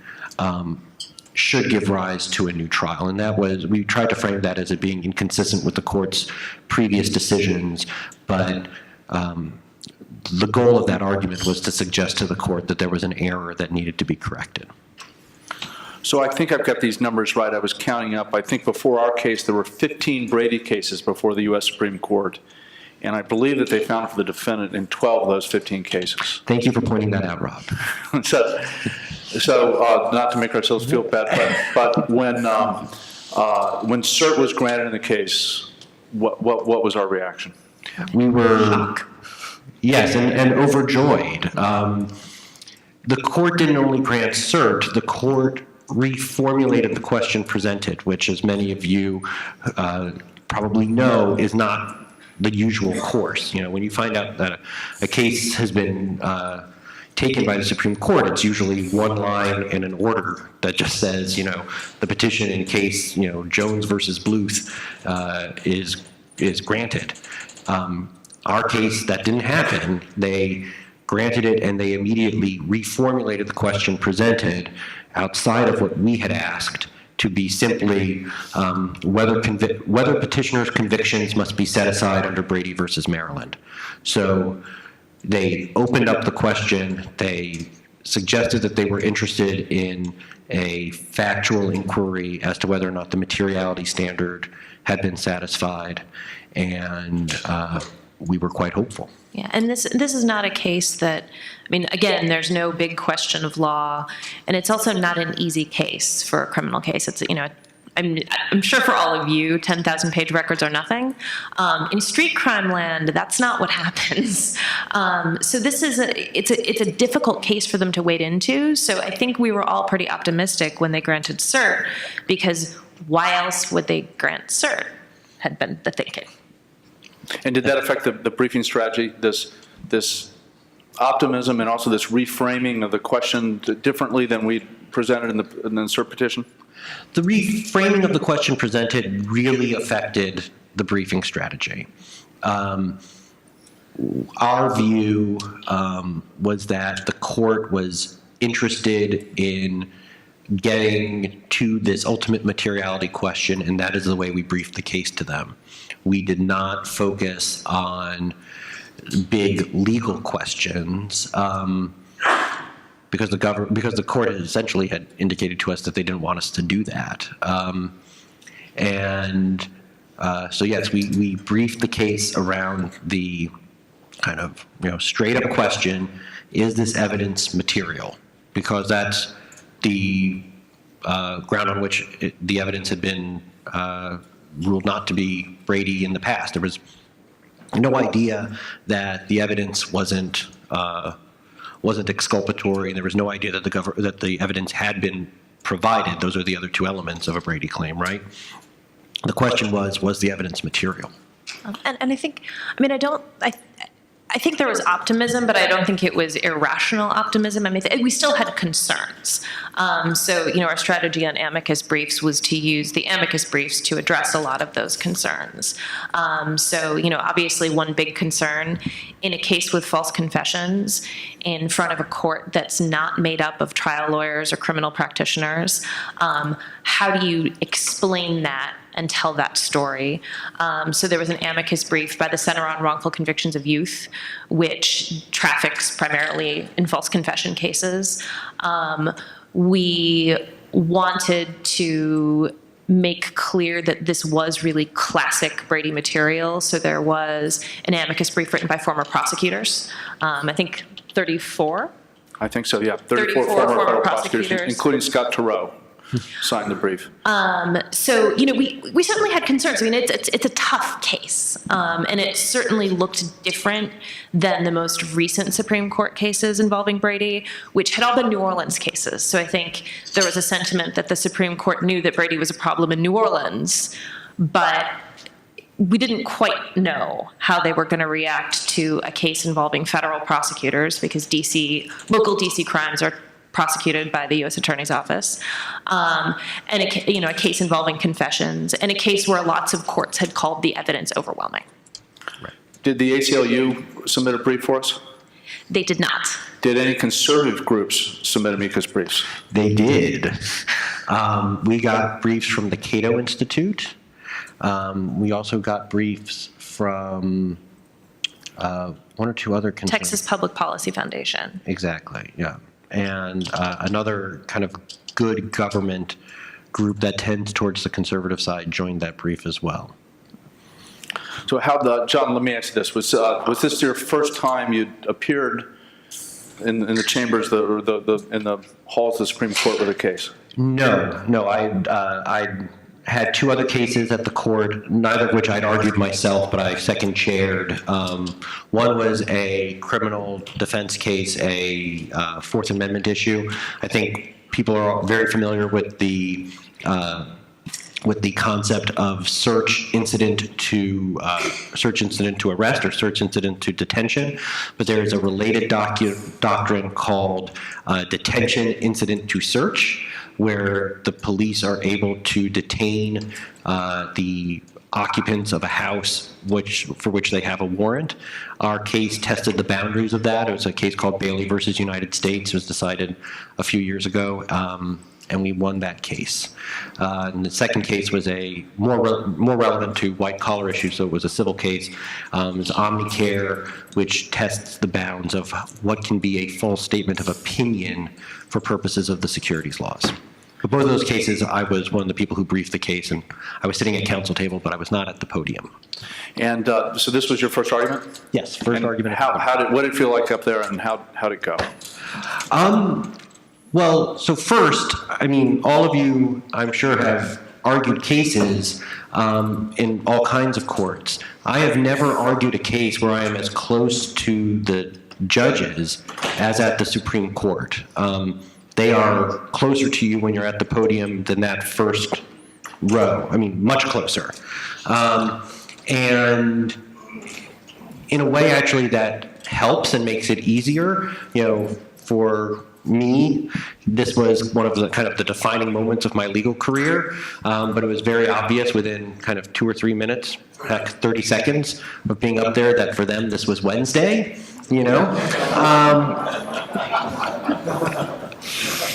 should give rise to a new trial. And that was, we tried to frame that as it being inconsistent with the court's previous decisions, but the goal of that argument was to suggest to the court that there was an error that needed to be corrected. So I think I've got these numbers right. I was counting up. I think before our case, there were 15 Brady cases before the U.S. Supreme Court. And I believe that they found for the defendant in 12 of those 15 cases. Thank you for pointing that out, Rob. So not to make ourselves feel bad, but when cert was granted in the case, what was our reaction? We were, yes, and overjoyed. The court didn't only grant cert, the court reformulated the question presented, which, as many of you probably know, is not the usual course. When you find out that a case has been taken by the Supreme Court, it's usually one line in an order that just says, the petition in case, Jones versus Bluth is granted. Our case, that didn't happen. They granted it, and they immediately reformulated the question presented outside of what we had asked to be simply whether petitioner's convictions must be set aside under Brady versus Maryland. So they opened up the question. They suggested that they were interested in a factual inquiry as to whether or not the materiality standard had been satisfied, and we were quite hopeful. Yeah, and this is not a case that, again, there's no big question of law, and it's also not an easy case for a criminal case. It's, I'm sure for all of you, 10,000-page records are nothing. In street crime land, that's not what happens. So this is it's a difficult case for them to wade into. So I think we were all pretty optimistic when they granted cert, because why else would they grant cert? Had been the thinking. And did that affect the briefing strategy? This optimism and also this reframing of the question differently than we presented in the cert petition? The reframing of the question presented really affected the briefing strategy. Our view was that the court was interested in getting to this ultimate materiality question, and that is the way we briefed the case to them. We did not focus on big legal questions because the court essentially had indicated to us that they didn't want us to do that. So yes, we briefed the case around the kind of straight up question: is this evidence material? Because that's the ground on which the evidence had been ruled not to be Brady in the past. There was no idea that the evidence wasn't exculpatory, and there was no idea that that the evidence had been provided. Those are the other two elements of a Brady claim, right? The question was the evidence material? And I think, I think there was optimism, but I don't think it was irrational optimism. We still had concerns. So, our strategy on amicus briefs was to use the amicus briefs to address a lot of those concerns. So, obviously one big concern in a case with false confessions in front of a court that's not made up of trial lawyers or criminal practitioners, how do you explain that and tell that story? So there was an amicus brief by the Center on Wrongful Convictions of Youth, which traffics primarily in false confession cases. We wanted to make clear that this was really classic Brady material. So there was an amicus brief written by former prosecutors. I think 34. I think so, yeah. 34 former prosecutors, including Scott Turow, signed the brief. So, we certainly had concerns. It's a tough case, and it certainly looked different than the most recent Supreme Court cases involving Brady, which had all been New Orleans cases. So I think there was a sentiment that the Supreme Court knew that Brady was a problem in New Orleans, but we didn't quite know how they were going to react to a case involving federal prosecutors, because local DC crimes are prosecuted by the U.S. Attorney's Office, and a case involving confessions, and a case where lots of courts had called the evidence overwhelming. Right. Did the ACLU submit a brief for us? They did not. Did any conservative groups submit amicus briefs? They did. We got briefs from the Cato Institute. We also got briefs from one or two other Texas Public Policy Foundation. Exactly, yeah. And another kind of good government group that tends towards the conservative side joined that brief as well. So John, let me ask you this. Was this your first time you'd appeared in the chambers in the halls of the Supreme Court with a case? No. I had two other cases at the court, neither of which I'd argued myself, but I second chaired. One was a criminal defense case, a Fourth Amendment issue. I think people are very familiar with the with the concept of search incident to arrest or search incident to detention, but there is a related doctrine called detention incident to search, where the police are able to detain the occupants of a house for which they have a warrant. Our case tested the boundaries of that. It was a case called Bailey versus United States. It was decided a few years ago, and we won that case. And the second case was a more relevant to white-collar issues, so it was a civil case. It was Omnicare, which tests the bounds of what can be a false statement of opinion for purposes of the securities laws. But both of those cases, I was one of the people who briefed the case, and I was sitting at counsel table, but I was not at the podium. And so this was your first argument? Yes, first argument. What did it feel like up there, and how did it go? Well, so first, I mean, all of you, I'm sure, have argued cases in all kinds of courts. I have never argued a case where I am as close to the judges as at the Supreme Court. They are closer to you when you're at the podium than that first row. I mean, much closer. And in a way, actually, that helps and makes it easier. You know, for me, this was one of the kind of the defining moments of my legal career, but it was very obvious within kind of 2 or 3 minutes, heck, 30 seconds of being up there that for them this was Wednesday, you know?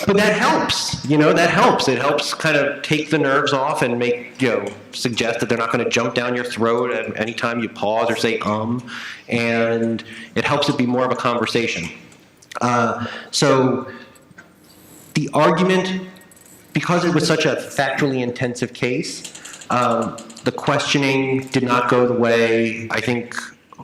But that helps, you know, that helps. It helps kind of take the nerves off and make, you know, suggest that they're not going to jump down your throat at any time you pause or say, and it helps it be more of a conversation. So the argument, because it was such a factually intensive case, the questioning did not go the way I think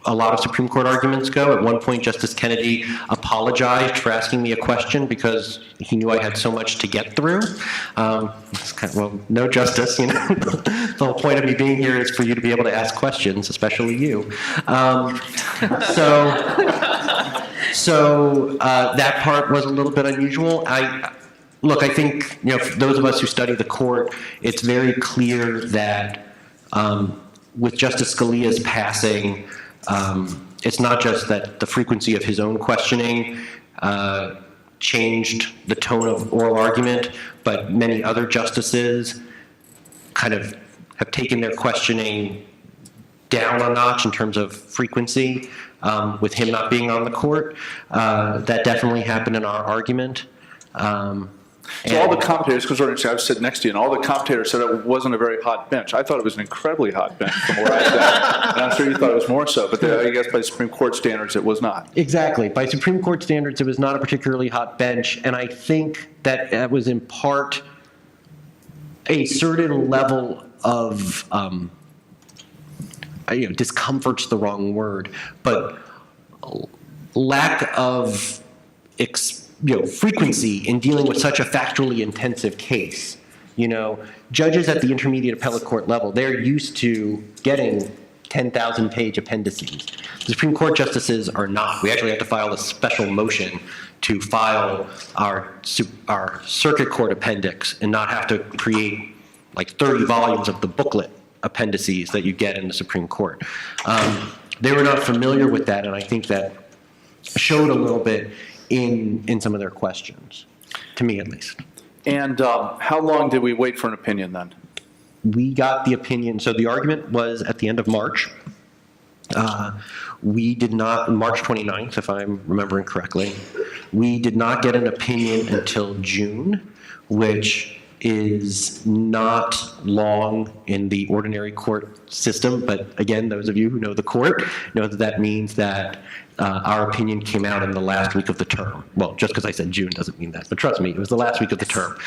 a lot of Supreme Court arguments go. At one point, Justice Kennedy apologized for asking me a question because he knew I had so much to get through. It's kind of, well, no justice, you know. The whole point of me being here is for you to be able to ask questions, especially you. So that part was a little bit unusual. Look, I think, you know, for those of us who study the court, it's very clear that with Justice Scalia's passing, it's not just that the frequency of his own questioning changed the tone of oral argument, but many other justices kind of have taken their questioning down a notch in terms of frequency with him not being on the court. That definitely happened in our argument. So all the commentators, because I was sitting next to you, and all the commentators said it wasn't a very hot bench. I thought it was an incredibly hot bench from where I sat, and I'm sure you thought it was more so, but I guess by Supreme Court standards it was not. Exactly. By Supreme Court standards, it was not a particularly hot bench, and I think that was in part a certain level of, discomfort's the wrong word, but lack of frequency in dealing with such a factually intensive case. You know, judges at the intermediate appellate court level, they're used to getting 10,000-page appendices. The Supreme Court justices are not. We actually have to file a special motion to file our circuit court appendix and not have to create like 30 volumes of the booklet appendices that you get in the Supreme Court. They were not familiar with that, and I think that showed a little bit in some of their questions, to me at least. And how long did we wait for an opinion then? We got the opinion, so the argument was at the end of March. We did not, March 29th, if I'm remembering correctly, we did not get an opinion until June, which is not long in the ordinary court system, but again, those of you who know the court know that that means that our opinion came out in the last week of the term. Well, just because I said June doesn't mean that, but trust me, it was the last week of the term.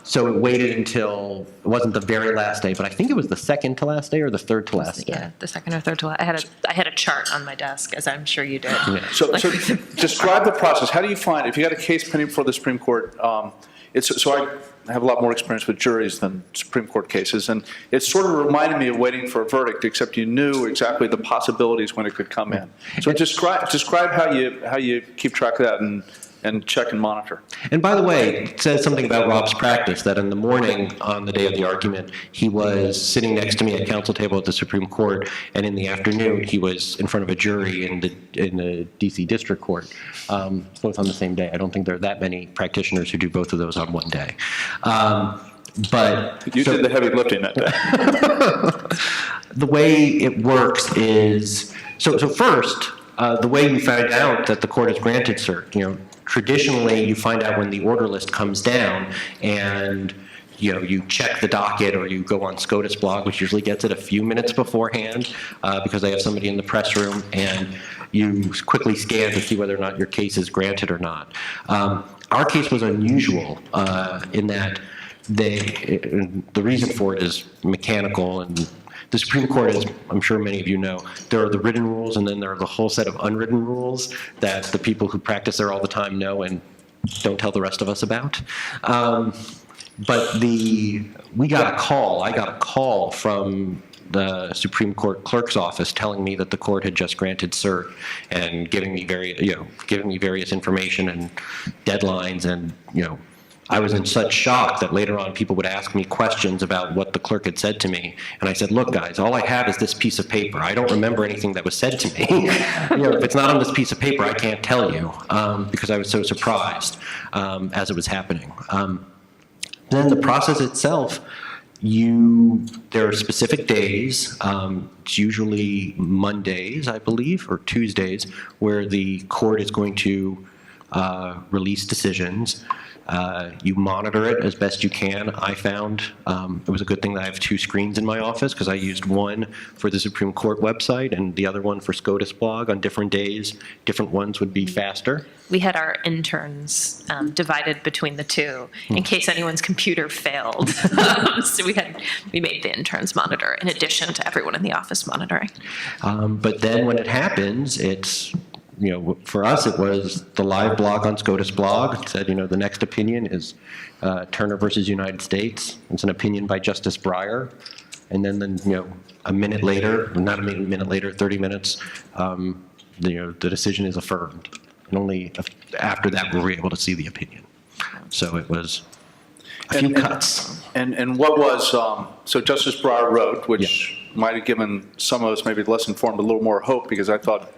So it waited until, it wasn't the very last day, but I think it was the second to last day or the third to last day. Yeah, the second or third to last. I had a chart on my desk, as I'm sure you did. Yeah. So describe the process. How do you find, if you got a case pending before the Supreme Court, I have a lot more experience with juries than Supreme Court cases, and it sort of reminded me of waiting for a verdict, except you knew exactly the possibilities when it could come in. So describe how you keep track of that and and check and monitor. And by the way, it says something about Rob's practice, that in the morning on the day of the argument, he was sitting next to me at counsel table at the Supreme Court, and in the afternoon, he was in front of a jury in the D.C. District Court, both on the same day. I don't think there are that many practitioners who do both of those on one day. But You did the heavy lifting that day. the way it works is, so first, the way you find out that the court has granted cert, traditionally you find out when the order list comes down, and you check the docket, or you go on SCOTUS blog, which usually gets it a few minutes beforehand, because they have somebody in the press room, and you quickly scan to see whether or not your case is granted or not. Our case was unusual in that the reason for it is mechanical, and the Supreme Court, as I'm sure many of you know, there are the written rules, and then there are the whole set of unwritten rules that the people who practice there all the time know and don't tell the rest of us about. But we got a call. I got a call from the Supreme Court clerk's office telling me that the court had just granted cert and giving me various information and deadlines, and I was in such shock that later on people would ask me questions about what the clerk had said to me. And I said, look, guys, all I have is this piece of paper. I don't remember anything that was said to me. If it's not on this piece of paper, I can't tell you, because I was so surprised as it was happening. Then the process itself, there are specific days, it's usually Mondays, I believe, or Tuesdays, where the court is going to release decisions. You monitor it as best you can. I found it was a good thing that I have two screens in my office, because I used one for the Supreme Court website and the other one for SCOTUS blog. On different days, different ones would be faster. We had our interns divided between the two in case anyone's computer failed. So we made the interns monitor in addition to everyone in the office monitoring. But then when it happens, it's, for us, it was the live blog on SCOTUS blog. It said, the next opinion is Turner versus United States. It's an opinion by Justice Breyer. And then a minute later, not a minute later, 30 minutes, the decision is affirmed. And only after that were we able to see the opinion. So it was a few cuts. And what was, so Justice Breyer wrote, which might have given some of us maybe less informed a little more hope, because I thought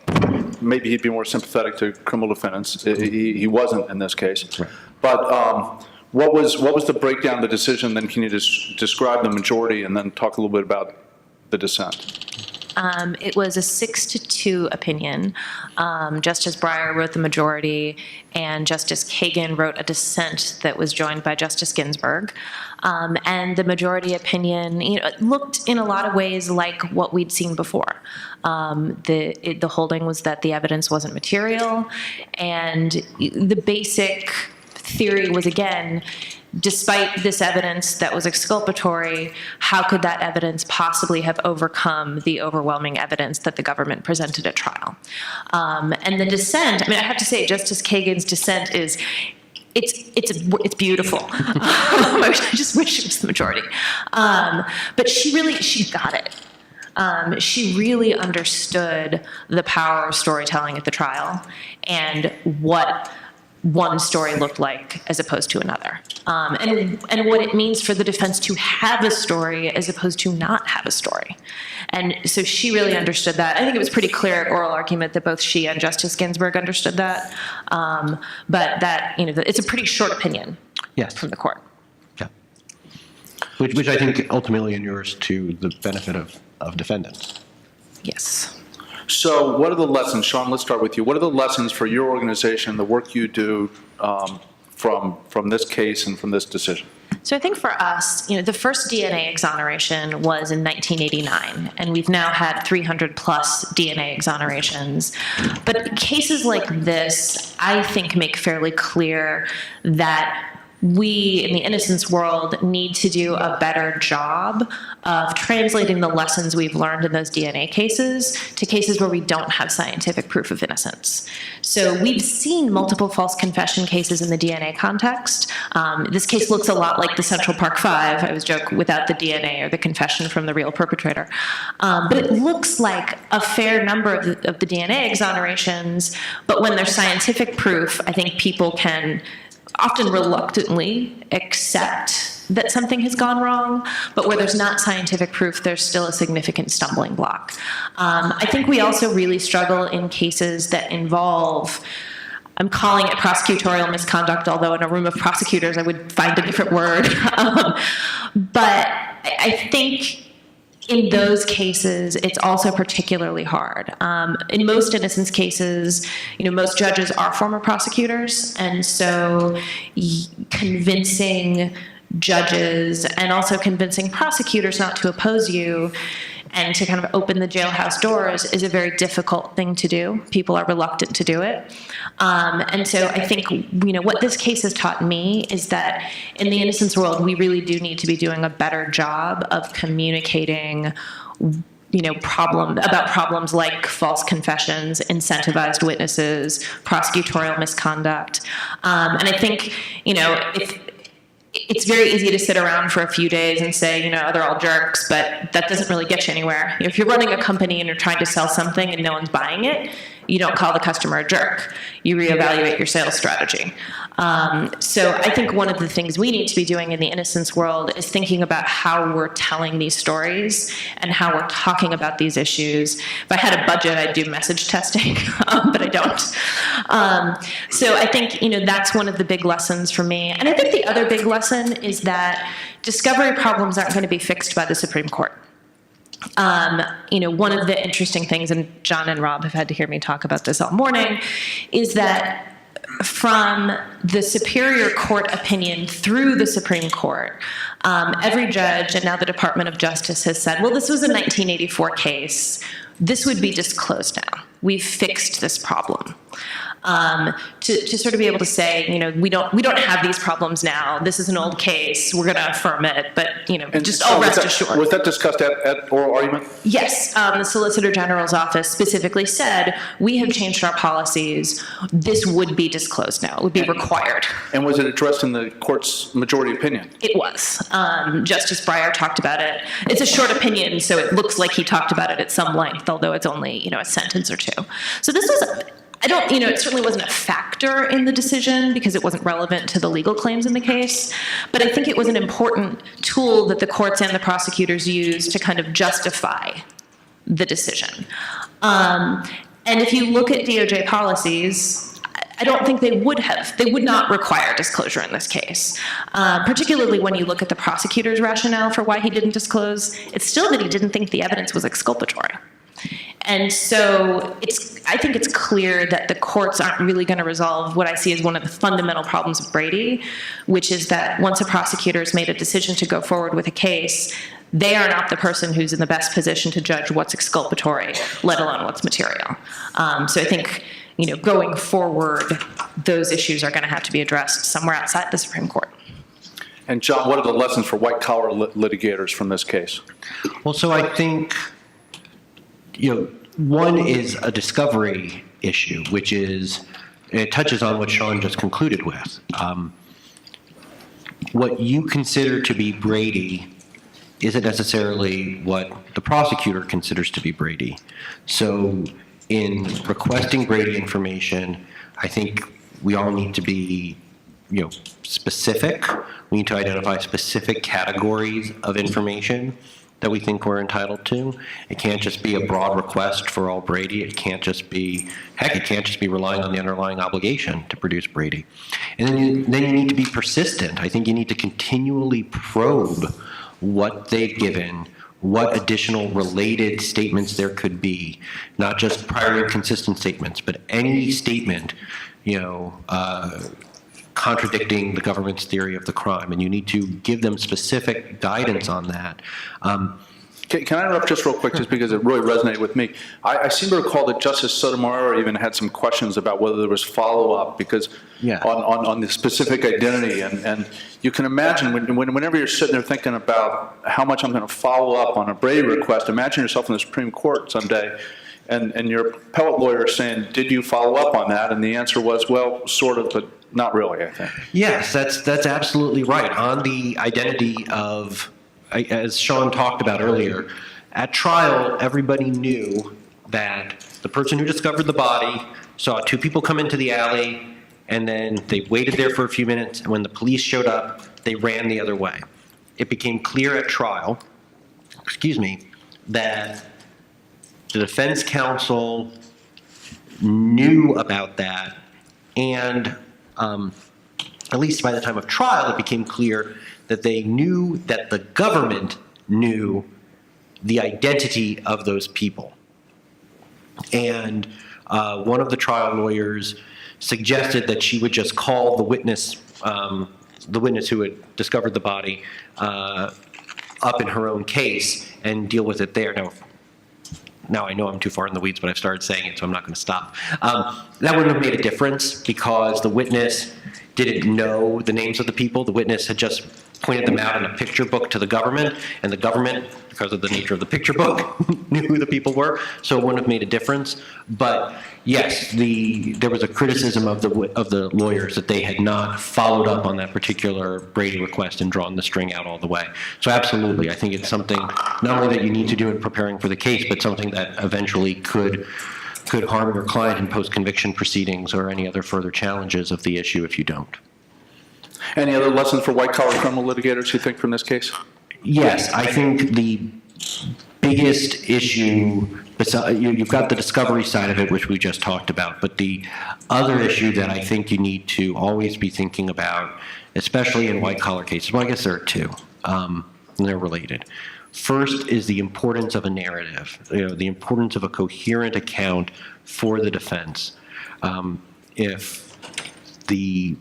maybe he'd be more sympathetic to criminal defendants. He wasn't in this case. Right. But what was the breakdown of the decision? Then can you just describe the majority and then talk a little bit about the dissent? It was a 6-2 opinion. Justice Breyer wrote the majority, and Justice Kagan wrote a dissent that was joined by Justice Ginsburg. And the majority opinion, looked in a lot of ways like what we'd seen before. The holding was that the evidence wasn't material, and the basic theory was, again, despite this evidence that was exculpatory, how could that evidence possibly have overcome the overwhelming evidence that the government presented at trial? And the dissent, I have to say, Justice Kagan's dissent is, it's beautiful. I just wish it was the majority. But she got it. She really understood the power of storytelling at the trial and what one story looked like as opposed to another, and what it means for the defense to have a story as opposed to not have a story. And so she really understood that. I think it was pretty clear at oral argument that both she and Justice Ginsburg understood that, but that, it's a pretty short opinion from the court. Yeah. Which I think ultimately inures to the benefit of defendants. Yes. So what are the lessons, Shawn, let's start with you. What are the lessons for your organization, the work you do from this case and from this decision? So I think for us, the first DNA exoneration was in 1989, and we've now had 300 plus DNA exonerations. But cases like this, I think, make fairly clear that we in the innocence world need to do a better job of translating the lessons we've learned in those DNA cases to cases where we don't have scientific proof of innocence. So we've seen multiple false confession cases in the DNA context. This case looks a lot like the Central Park Five. I was joking, without the DNA or the confession from the real perpetrator. But it looks like a fair number of the DNA exonerations, but when there's scientific proof, I think people can often reluctantly accept that something has gone wrong, but where there's not scientific proof, there's still a significant stumbling block. I think we also really struggle in cases that involve, I'm calling it prosecutorial misconduct, although in a room of prosecutors I would find a different word. But I think in those cases, it's also particularly hard. In most innocence cases, most judges are former prosecutors, and so convincing judges and also convincing prosecutors not to oppose you and to kind of open the jailhouse doors is a very difficult thing to do. People are reluctant to do it. And so I think, what this case has taught me is that in the innocence world, we really do need to be doing a better job of communicating problems like false confessions, incentivized witnesses, prosecutorial misconduct. And I think, it's very easy to sit around for a few days and say, they're all jerks, but that doesn't really get you anywhere. If you're running a company and you're trying to sell something and no one's buying it, you don't call the customer a jerk. You reevaluate your sales strategy. So I think one of the things we need to be doing in the innocence world is thinking about how we're telling these stories and how we're talking about these issues. If I had a budget, I'd do message testing, but I don't. So I think, that's one of the big lessons for me. And I think the other big lesson is that discovery problems aren't going to be fixed by the Supreme Court. One of the interesting things, and John and Rob have had to hear me talk about this all morning, is that from the Superior Court opinion through the Supreme Court, every judge and now the Department of Justice has said, well, this was a 1984 case. This would be disclosed now. We've fixed this problem. To sort of be able to say, we don't have these problems now. This is an old case. We're going to affirm it, but just all rest assured. Was that discussed at oral argument? Yes, the Solicitor General's office specifically said we have changed our policies. This would be disclosed now. It would be required. And was it addressed in the court's majority opinion? It was. Justice Breyer talked about it. It's a short opinion, so it looks like he talked about it at some length, although it's only a sentence or two. So this was. It certainly wasn't a factor in the decision because it wasn't relevant to the legal claims in the case, but I think it was an important tool that the courts and the prosecutors used to kind of justify the decision. And if you look at DOJ policies, I don't think they would not require disclosure in this case, particularly when you look at the prosecutor's rationale for why he didn't disclose. It's still that he didn't think the evidence was exculpatory. And so I think it's clear that the courts aren't really going to resolve what I see as one of the fundamental problems of Brady, which is that once a prosecutor has made a decision to go forward with a case, they are not the person who's in the best position to judge what's exculpatory, let alone what's material. So I think, going forward, those issues are going to have to be addressed somewhere outside the Supreme Court. And John, what are the lessons for white-collar litigators from this case? Well, so I think, one is a discovery issue, which is, it touches on what Shawn just concluded with. What you consider to be Brady isn't necessarily what the prosecutor considers to be Brady. So in requesting Brady information, I think we all need to be, specific. We need to identify specific categories of information that we think we're entitled to. It can't just be a broad request for all Brady. It can't just be relying on the underlying obligation to produce Brady. And then you need to be persistent. I think you need to continually probe what they've given, what additional related statements there could be, not just prior inconsistent statements, but any statement, contradicting the government's theory of the crime, and you need to give them specific guidance on that. Can I interrupt just real quick, just because it really resonated with me? I seem to recall that Justice Sotomayor even had some questions about whether there was follow-up, because on the specific identity. And you can imagine whenever you're sitting there thinking about how much I'm going to follow up on a Brady request, imagine yourself in the Supreme Court someday, and your appellate lawyer saying, did you follow up on that? And the answer was, well, sort of, but not really, I think. Yes, that's absolutely right. On the identity of, as Shawn talked about earlier, at trial, everybody knew that the person who discovered the body saw two people come into the alley, and then they waited there for a few minutes, and when the police showed up, they ran the other way. It became clear at trial, that the defense counsel knew about that, and at least by the time of trial, it became clear that they knew that the government knew the identity of those people. And one of the trial lawyers suggested that she would just call the witness who had discovered the body up in her own case and deal with it there. Now I know I'm too far in the weeds, but I've started saying it, so I'm not going to stop. That wouldn't have made a difference because the witness didn't know the names of the people. The witness had just pointed them out in a picture book to the government, and the government, because of the nature of the picture book, knew who the people were, so it wouldn't have made a difference. But yes, there was a criticism of the lawyers that they had not followed up on that particular Brady request and drawn the string out all the way. So absolutely, I think it's something not only that you need to do in preparing for the case, but something that eventually could harm your client in post-conviction proceedings or any other further challenges of the issue if you don't. Any other lessons for white-collar criminal litigators, you think, from this case? Yes, I think the biggest issue, you've got the discovery side of it, which we just talked about, but the other issue that I think you need to always be thinking about, especially in white-collar cases, well, I guess there are two, and they're related. First is the importance of a narrative, the importance of a coherent account for the defense. If the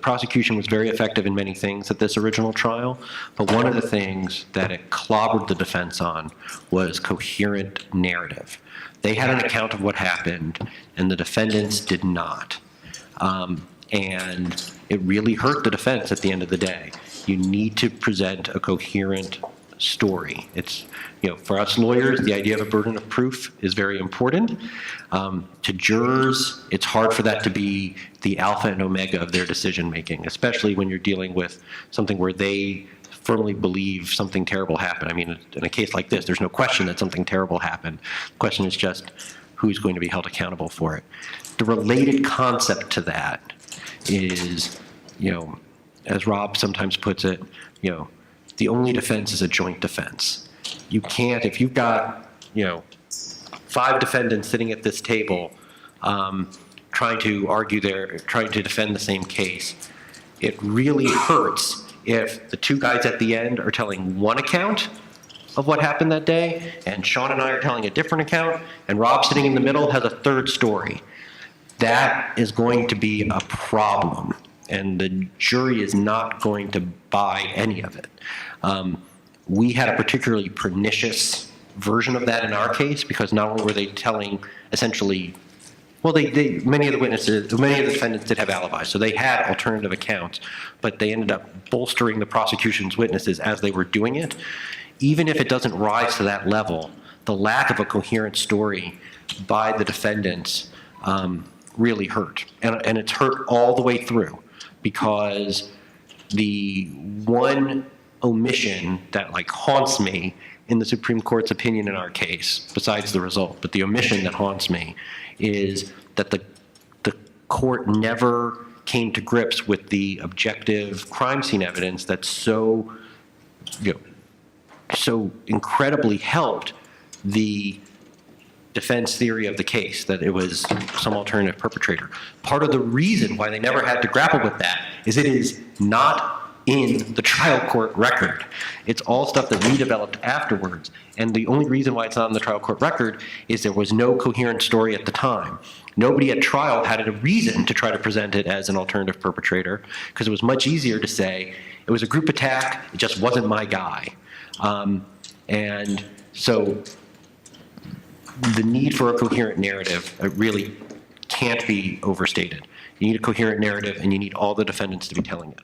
prosecution was very effective in many things at this original trial, but one of the things that it clobbered the defense on was coherent narrative. They had an account of what happened, and the defendants did not. And it really hurt the defense at the end of the day. You need to present a coherent story. It's, for us lawyers, the idea of a burden of proof is very important. To jurors, it's hard for that to be the alpha and omega of their decision making, especially when you're dealing with something where they firmly believe something terrible happened. I mean, in a case like this, there's no question that something terrible happened. The question is just who's going to be held accountable for it. The related concept to that is, as Rob sometimes puts it, the only defense is a joint defense. You can't, if you've got, 5 defendants sitting at this table trying to defend the same case, it really hurts if the 2 guys at the end are telling one account of what happened that day, and Shawn and I are telling a different account, and Rob sitting in the middle has a third story. That is going to be a problem, and the jury is not going to buy any of it. We had a particularly pernicious version of that in our case because not only were they telling essentially, well, many of the defendants did have alibis, so they had alternative accounts, but they ended up bolstering the prosecution's witnesses as they were doing it. Even if it doesn't rise to that level, the lack of a coherent story by the defendants really hurt, and it's hurt all the way through because the one omission that haunts me in the Supreme Court's opinion in our case, besides the result, but the omission that haunts me is that the court never came to grips with the objective crime scene evidence that so incredibly helped the defense theory of the case, that it was some alternative perpetrator. Part of the reason why they never had to grapple with that is it is not in the trial court record. It's all stuff that we developed afterwards. And the only reason why it's not in the trial court record is there was no coherent story at the time. Nobody at trial had a reason to try to present it as an alternative perpetrator because it was much easier to say it was a group attack, it just wasn't my guy. And so the need for a coherent narrative really can't be overstated. You need a coherent narrative, and you need all the defendants to be telling it.